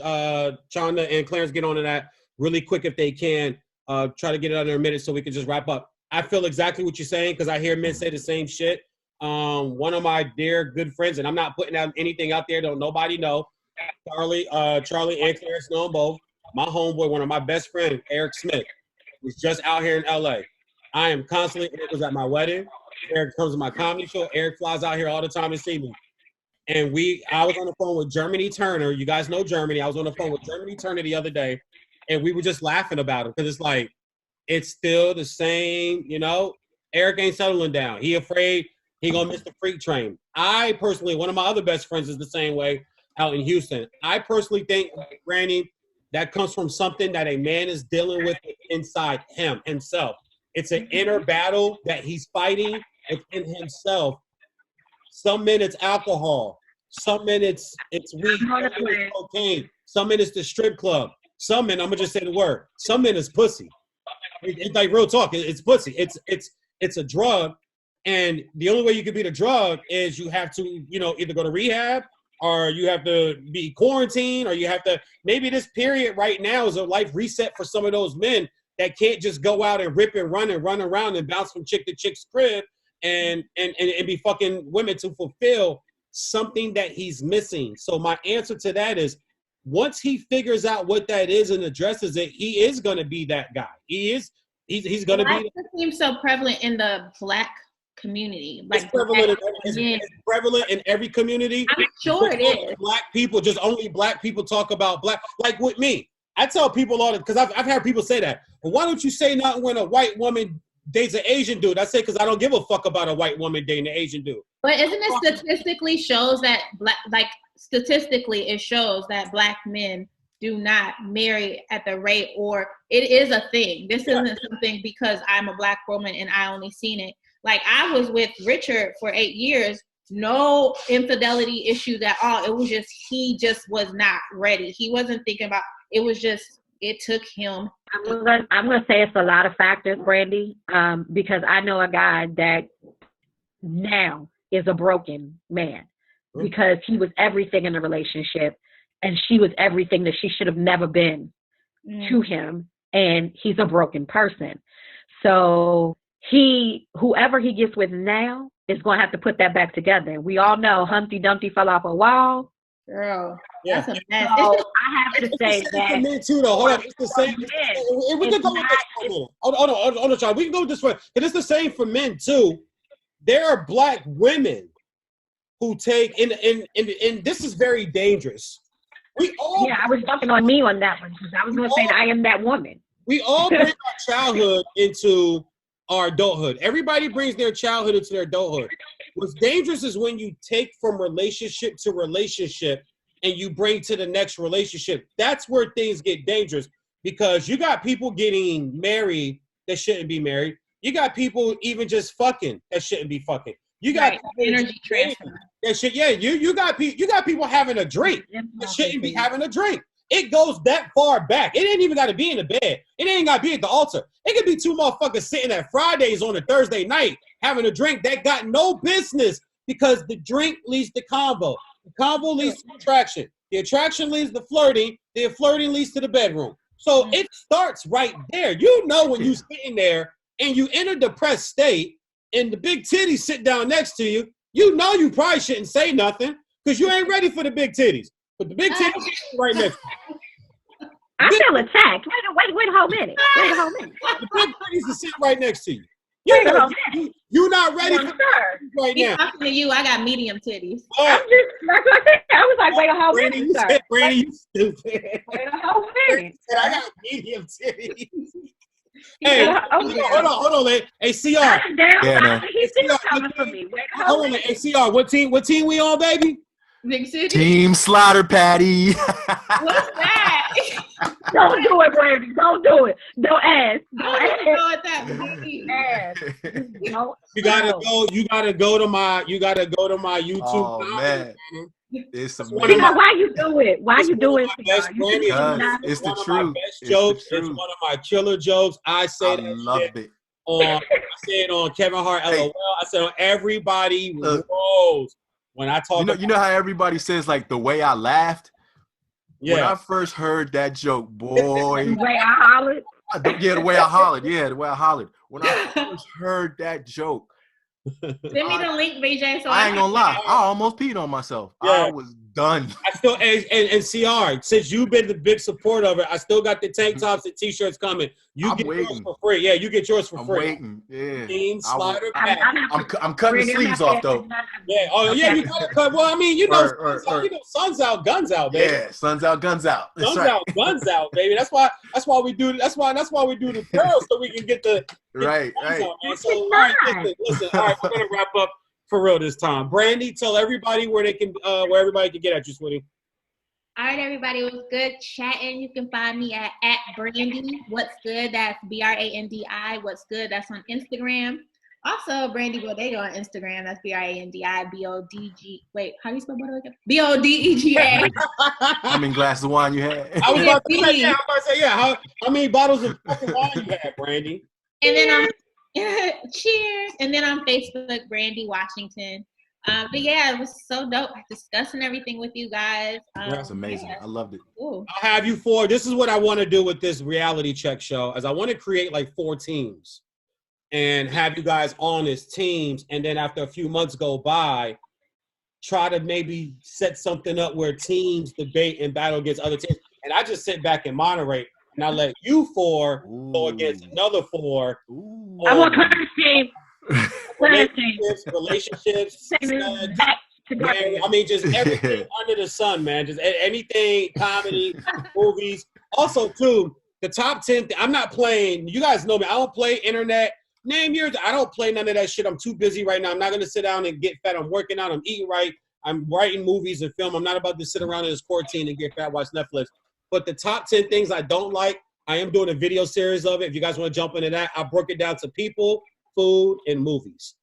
S2: Chanda and Clarence get on to that really quick if they can. Try to get it under a minute so we can just wrap up. I feel exactly what you're saying because I hear men say the same shit. One of my dear good friends, and I'm not putting out anything out there, don't nobody know. Charlie and Clarence know them both. My homeboy, one of my best friends, Eric Smith, is just out here in LA. I am constantly, Eric was at my wedding. Eric comes to my comedy show. Eric flies out here all the time to see me. And I was on the phone with Germany Turner. You guys know Germany. I was on the phone with Germany Turner the other day, and we were just laughing about it because it's like, it's still the same, you know? Eric ain't settling down. He afraid he gonna miss the freak train. I personally, one of my other best friends is the same way out in Houston. I personally think, Randy, that comes from something that a man is dealing with inside himself. It's an inner battle that he's fighting within himself. Some men it's alcohol. Some men it's weed. Some men it's cocaine. Some men it's the strip club. Some men, I'm gonna just say the word. Some men it's pussy. It's like real talk. It's pussy. It's a drug, and the only way you can beat a drug is you have to, you know, either go to rehab, or you have to be quarantined, or you have to, maybe this period right now is a life reset for some of those men that can't just go out and rip and run around and bounce from chick to chick's crib and be fucking women to fulfill something that he's missing. So my answer to that is, once he figures out what that is and addresses it, he is going to be that guy. He's going to be.
S3: It seems so prevalent in the black community.
S2: Like it's prevalent in every community.
S3: I'm sure it is.
S2: Black people, just only black people talk about black. Like with me, I tell people all the, because I've had people say that. But why don't you say nothing when a white woman dates an Asian dude? I say because I don't give a fuck about a white woman dating an Asian dude.
S3: But isn't it statistically shows that statistically it shows that black men do not marry at the rate, or it is a thing. This isn't something because I'm a black woman and I only seen it. Like I was with Richard for 8 years no infidelity issues at all. It was just he just was not ready. He wasn't thinking about. It was just it took him.
S6: I'm gonna say it's a lot of factors, Brandy, because I know a guy that now is a broken man because he was everything in the relationship and she was everything that she should have never been to him, and he's a broken person. So whoever he gets with now is going to have to put that back together. We all know Humpty Dumpty fell off a wall.
S3: Girl,
S2: Yeah.
S3: that's a mess.
S6: So I have to say that.
S2: For men too, though. Hold on, it's the same. We can go with this for a minute. Hold on, John. We can go with this one. It's the same for men too. There are black women who take and this is very dangerous.
S6: I was jumping on me on that one because I was going to say that I am that woman.
S2: We all bring our childhood into our adulthood. Everybody brings their childhood into their adulthood. What's dangerous is when you take from relationship to relationship and you bring to the next relationship. That's where things get dangerous because you got people getting married that shouldn't be married. You got people even just fucking that shouldn't be fucking. You got
S3: energy transfer.
S2: That shit. Yeah, you got people having a drink that shouldn't be having a drink. It goes that far back. It ain't even got to be in the bed. It ain't got to be at the altar. It could be two motherfuckers sitting at Fridays on a Thursday night having a drink that got no business because the drink leads to convo. The convo leads to attraction. The attraction leads to flirting. The flirting leads to the bedroom. So it starts right there. You know when you sitting there and you in a depressed state and the big titties sit down next to you, you know you probably shouldn't say nothing because you ain't ready for the big titties. But the big titties right next to you.
S6: I feel attacked. Wait a whole minute.
S2: The big titties are sitting right next to you. You're not ready for right now.
S3: Talking to you, I got medium titties.
S6: I'm just like I said. I was like, wait a whole minute, sir.
S2: Brandy, you stupid.
S6: Wait a whole minute.
S2: I got medium titties. Hey, hold on, man. Hey, CR.
S6: Yeah, man. He's still coming for me.
S2: Hold on, hey, CR. What team we on, baby?
S3: Big City.
S7: Team Slaughter Patty.
S3: What's that?
S6: Don't do it, Brandy. Don't do it. Don't ask.
S2: You gotta go to my YouTube.
S7: Oh man. It's
S6: why you do it? Why you do it?
S2: It's
S7: the truth.
S2: Jokes. It's one of my killer jokes. I say that
S7: loved it.
S2: I said on Kevin Hart, LOL. I said on Everybody Rolls. When I talk,
S7: you know how everybody says like the way I laughed.
S2: Yeah.
S7: When I first heard that joke, boy.
S6: The way I hollered.
S7: Yeah, the way I hollered. Yeah, the way I hollered. When I first heard that joke.
S3: Send me the link, Veejay. So
S7: I ain't gonna lie. I almost peed on myself. Yeah. I was done.
S2: I still and CR, since you've been the big support of it, I still got the tank tops and t-shirts coming. You get yours for free. Yeah, you get yours for free.
S7: I'm waiting. Yeah.
S2: Team Slider Pack.
S7: I'm cutting the sleeves off though.
S2: Yeah. Oh yeah, you gotta cut. Well, I mean, you know, sun's out, guns out, baby.
S7: Yeah, sun's out, guns out.
S2: Guns out, guns out, baby. That's why we do the girls so we can get the
S7: right.
S2: Out, so all right, listen. All right, we're gonna wrap up for real this time. Brandy, tell everybody where everybody can get at you, sweetie.
S3: All right, everybody. It was good chatting. You can find me at Brandy. What's good? That's Brandi. What's good? That's on Instagram. Also, Brandy Bodega on Instagram. That's Brandi BODG. Wait, how do you spell Bodega? BODEGA.
S2: How
S7: many glasses of wine you had?
S2: I was about to say, how many bottles of fucking wine you had, Brandy?
S3: And then cheers. And then on Facebook, Brandy Washington. But yeah, it was so dope discussing everything with you guys.
S7: That's amazing. I loved it.
S3: Ooh.
S2: I'll have you four. This is what I want to do with this reality check show, is I want to create like 4 teams and have you guys on as teams. And then after a few months go by, try to maybe set something up where teams debate and battle against other teams. And I just sit back and moderate. And I let you 4 go against another 4.
S6: I want Claire's team.
S2: Relationships. I mean, just everything under the sun, man. Just anything, comedy, movies. Also, too, the top 10. I'm not playing. You guys know me. I don't play internet. Name yours. I don't play none of that shit. I'm too busy right now. I'm not gonna sit down and get fat. I'm working out. I'm eating right. I'm writing movies and film. I'm not about to sit around in this quarantine and get fat, watch Netflix. But the top 10 things I don't like, I am doing a video series of it. If you guys want to jump into that, I broke it down to people, food, and movies.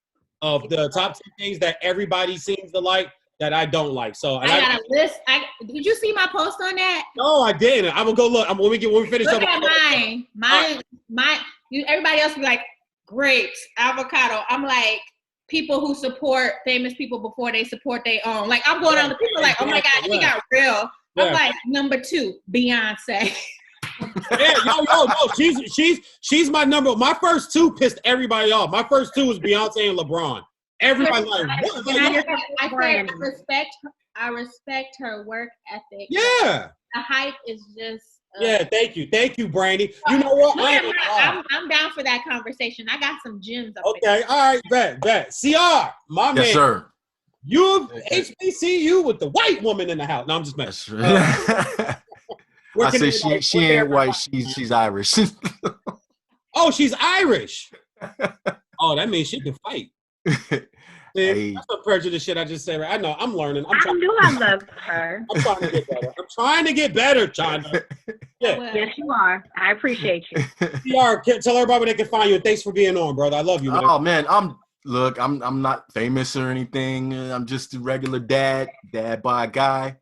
S2: of the top 10 things that everybody seems to like that I don't like. So
S3: I got a list. Did you see my post on that?
S2: No, I didn't. I'm gonna go look. When we finish
S3: Look
S2: up.
S3: at mine. Mine. Everybody else be like grapes, avocado. I'm like people who support famous people before they support their own. Like I'm going on the people like, oh my God, she got real. I'm like number 2, Beyonce.
S2: Yeah, no, she's my number. My first 2 pissed everybody off. My first 2 was Beyonce and LeBron. Everybody like, what?
S3: I respect her work ethic.
S2: Yeah.
S3: The hype is just.
S2: Yeah, thank you, Brandy. You know what?
S3: I'm down for that conversation. I got some gems up
S2: Okay, all right, bet. CR, my man.
S7: Yes, sir.
S2: You HBCU with the white woman in the house. No, I'm just messing.
S7: I say she ain't white. She's Irish.
S2: Oh, she's Irish. Oh, that means she can fight. See, that's some prejudice shit I just said. Right? I know. I'm learning.
S6: I knew I loved her.
S2: I'm trying to get better. China. Yeah.
S6: Yes, you are. I appreciate you.
S2: Tell everybody where they can find you. And thanks for being on, brother. I love you, man.
S7: Oh man, I'm not famous or anything. I'm just a regular dad bod guy.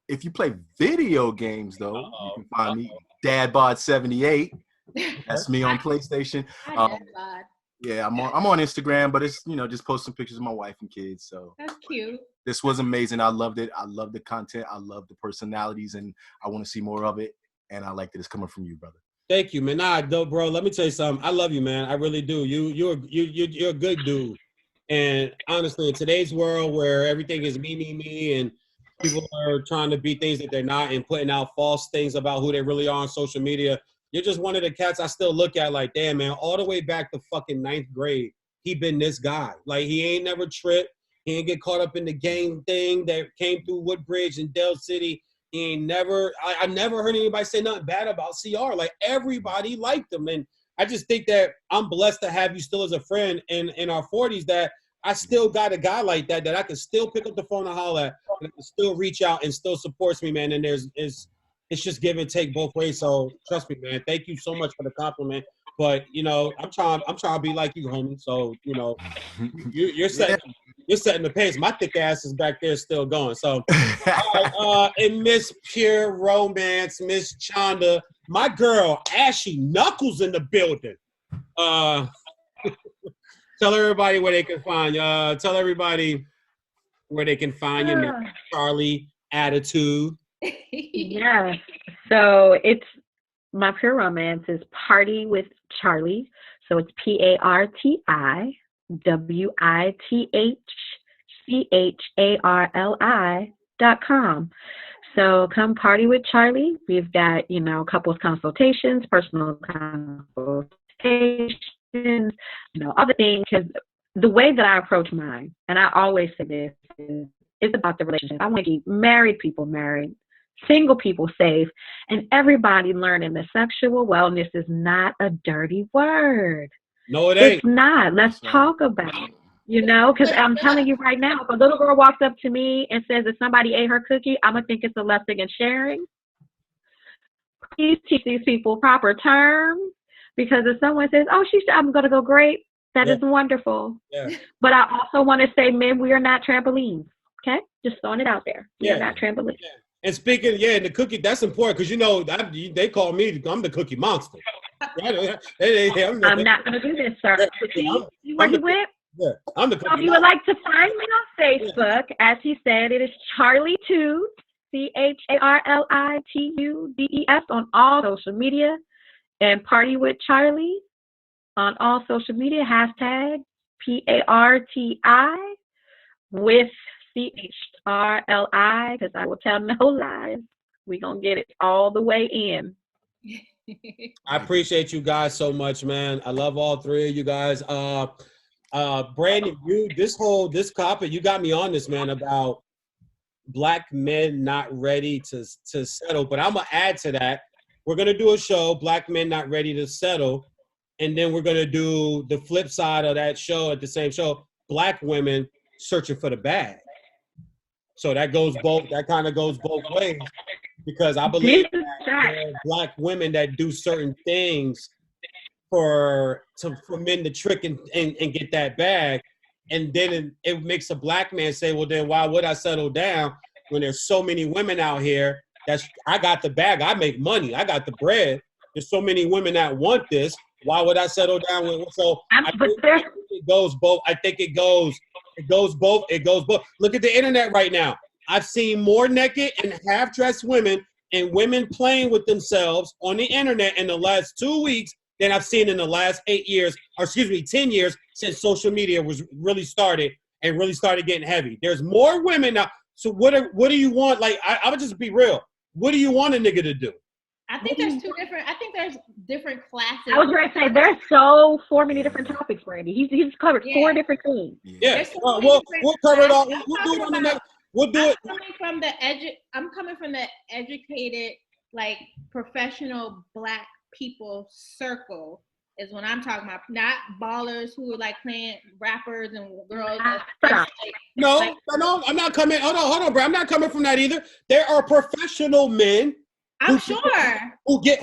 S7: If you play video games though, you can find me dadbod78. That's me on PlayStation. Yeah, I'm on Instagram, but it's just posting pictures of my wife and kids. So
S3: that's cute.
S7: This was amazing. I loved it. I love the content. I love the personalities, and I want to see more of it. And I like that it's coming from you, brother.
S2: Thank you, man. Nah, bro. Let me tell you something. I love you, man. I really do. You're a good dude. And honestly, in today's world where everything is me, and people are trying to be things that they're not and putting out false things about who they really are on social media. You're just one of the cats I still look at like, damn, man, all the way back to fucking 9th grade, he been this guy. Like, he ain't never tripped. He ain't get caught up in the gang thing that came through Woodbridge and Dell City. He ain't never, I never heard anybody say nothing bad about CR. Like, everybody liked him. And I just think that I'm blessed to have you still as a friend in our 40s, that I still got a guy like that I can still pick up the phone and holler at, and I can still reach out and still supports me, man. And it's just give and take both ways. So trust me, man. Thank you so much for the compliment. But I'm trying to be like you, homie. So you're setting the pace. My thick ass is back there still going. So and Miss Pure Romance, Miss Chanda, my girl Ashy Knuckles in the building. Tell everybody where they can find you. Tell everybody where they can find you, Miss Charlie Attitude.
S6: Yeah. So it's my Pure Romance is Party with Charlie. So it's PartyWithCharlie.com. So come party with Charlie. We've got, couples consultations, personal consultations, other things. Because the way that I approach mine, and I always say this, is it's about the relationship. I want to keep married people married, single people safe, and everybody learning that sexual wellness is not a dirty word.
S2: No, it ain't.
S6: It's not. Let's talk about it. Because I'm telling you right now, if a little girl walks up to me and says that somebody ate her cookie, I'm going to think it's a lesson in sharing. Please teach these people proper terms, because if someone says, oh, I'm going to go great, that is wonderful. Yeah. But I also want to say, men, we are not trampolines. Okay? Just throwing it out there. We are not trampolines.
S2: Yeah. And speaking, the cookie, that's important, because, they call me, I'm the cookie monster. I'm
S6: not going to do this, sir. Where you went?
S2: Yeah, I'm the cookie
S6: monster. If you would like to find me on Facebook, as he said, it is Charlie2, CharlieTudes on all social media, and Party with Charlie on all social media, hashtag PARTI with CHRLI, because I will tell no lies. We're going to get it all the way in.
S2: I appreciate you guys so much, man. I love all three of you guys. Brandon, this topic, you got me on this, man, about Black men not ready to settle. But I'm going to add to that. We're going to do a show, Black Men Not Ready to Settle. And then we're going to do the flip side of that show at the same show, Black women searching for the bag. So that kind of goes both ways, because I believe that there are Black women that do certain things for men to trick and get that bag. And then it makes a black man say, well, then why would I settle down when there's so many women out here? I got the bag. I make money. I got the bread. There's so many women that want this. Why would I settle down with? So I think it goes both. I think it goes both. It goes both. Look at the internet right now. I've seen more naked and half-dressed women and women playing with themselves on the internet in the last 2 weeks than I've seen in the last 10 years since social media was really started and really started getting heavy. There's more women now. So what do you want? Like, I would just be real. What do you want a nigga to do?
S3: I think there's different classes.
S6: I was going to say, there's so many different topics, Brandy. He's covered 4 different things.
S2: Yeah. We'll cover it all. We'll do it on the next. We'll do it.
S3: I'm coming from the educated, like, professional black people circle is what I'm talking about. Not ballers who are like playing rappers and girls.
S2: No, I'm not coming. Hold on, bro. I'm not coming from that either. There are professional men.
S3: I'm sure.
S2: Who get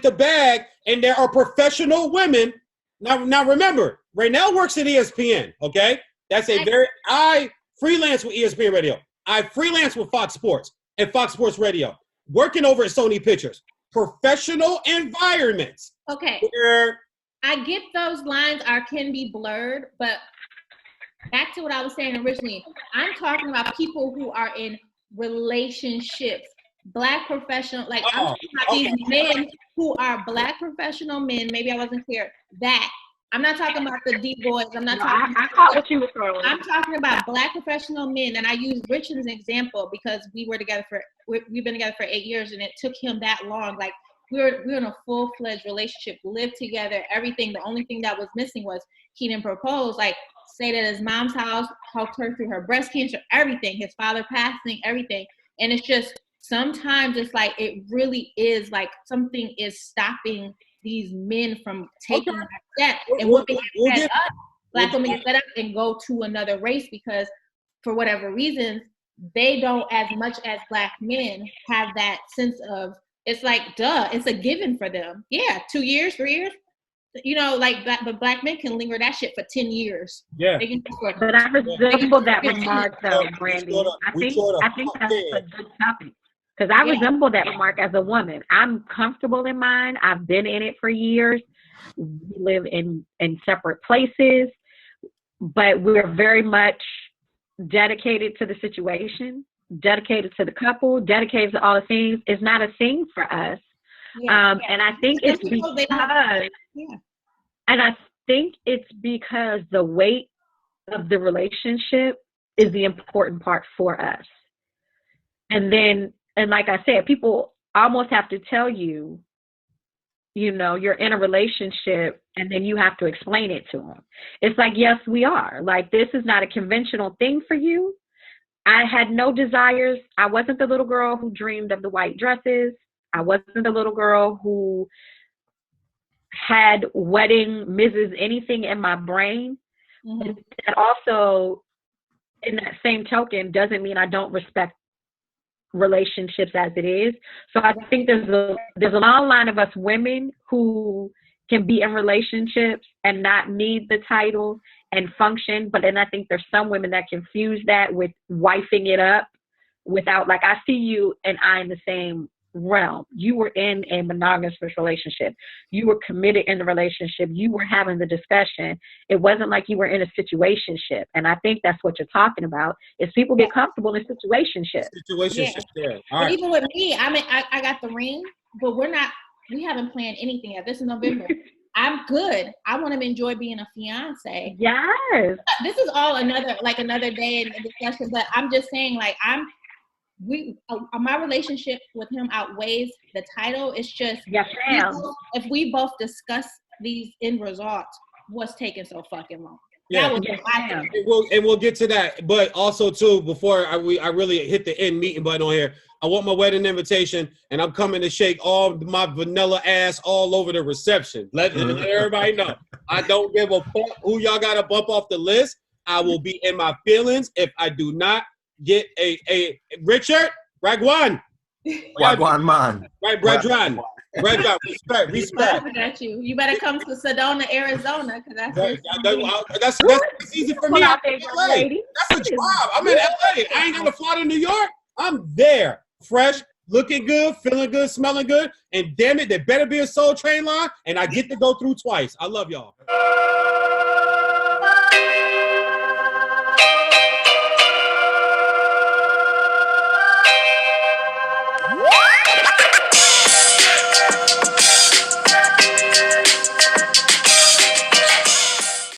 S2: the bag, and there are professional women. Now remember, Raynell works at ESPN. Okay, I freelance with ESPN Radio. I freelance with Fox Sports and Fox Sports Radio. Working over at Sony Pictures. Professional environments.
S3: Okay. I get those lines can be blurred, but back to what I was saying originally, I'm talking about people who are in relationships. Black professional, I'm talking about these men who are black professional men. Maybe I wasn't clear. I'm not talking about the D-boys.
S6: I caught what you were throwing.
S3: I'm talking about black professional men, and I use Rich as an example because we've been together for 8 years, and it took him that long. Like we're in a full-fledged relationship, lived together, everything. The only thing that was missing was he didn't propose. Like stayed at his mom's house, helped her through her breast cancer, everything. His father passing, everything, and it's just sometimes it's like it really is like something is stopping these men from taking that step, and women get fed up. Black women get fed up and go to another race because, for whatever reasons, they don't, as much as black men, have that sense of it's like, duh, it's a given for them. Yeah, 2 years, 3 years, but black men can linger that shit for 10 years.
S2: Yeah.
S6: But I resemble that remark, though, Brandy. I think that's a good topic. Because I resemble that remark as a woman. I'm comfortable in mine. I've been in it for years. We live in separate places, but we're very much dedicated to the situation, dedicated to the couple, dedicated to all the things. It's not a thing for us. And I think it's because the weight of the relationship is the important part for us. And like I said, people almost have to tell you, you're in a relationship and then you have to explain it to them. It's like, yes, we are. Like, this is not a conventional thing for you. I had no desires. I wasn't the little girl who dreamed of the white dresses. I wasn't the little girl who had wedding Mrs. anything in my brain. Mm-hmm. And also, in that same token, doesn't mean I don't respect relationships as it is. So I think there's a long line of us women who can be in relationships and not need the title and function, but then I think there's some women that confuse that with wifing it up without, like, I see you and I in the same realm. You were in a monogamous relationship. You were committed in the relationship. You were having the discussion. It wasn't like you were in a situationship. And I think that's what you're talking about, is people get comfortable in situationships.
S3: Yeah. But even with me, I mean, I got the ring, but we haven't planned anything yet. This is November. I'm good. I want to enjoy being a fiance.
S6: Yes.
S3: This is all another day in discussion, but I'm just saying, like, my relationship with him outweighs the title. It's just, if we both discuss these end results, what's taking so fucking long?
S2: Yeah, and we'll get to that. But also too, before I really hit the end meeting button on here, I want my wedding invitation, and I'm coming to shake all my vanilla ass all over the reception. Let everybody know. I don't give a fuck who y'all got to bump off the list. I will be in my feelings if I do not get a Richard Ragwan.
S7: Wagwan man.
S2: Right, Brethren. Red Dot, respect.
S3: I got you. You better come to Sedona, Arizona, because
S2: That's easy for me. I'm in LA. That's a job. I'm in LA. I ain't gonna fly to New York. I'm there, fresh, looking good, feeling good, smelling good, and damn it, there better be a Soul Train line, and I get to go through twice. I love y'all.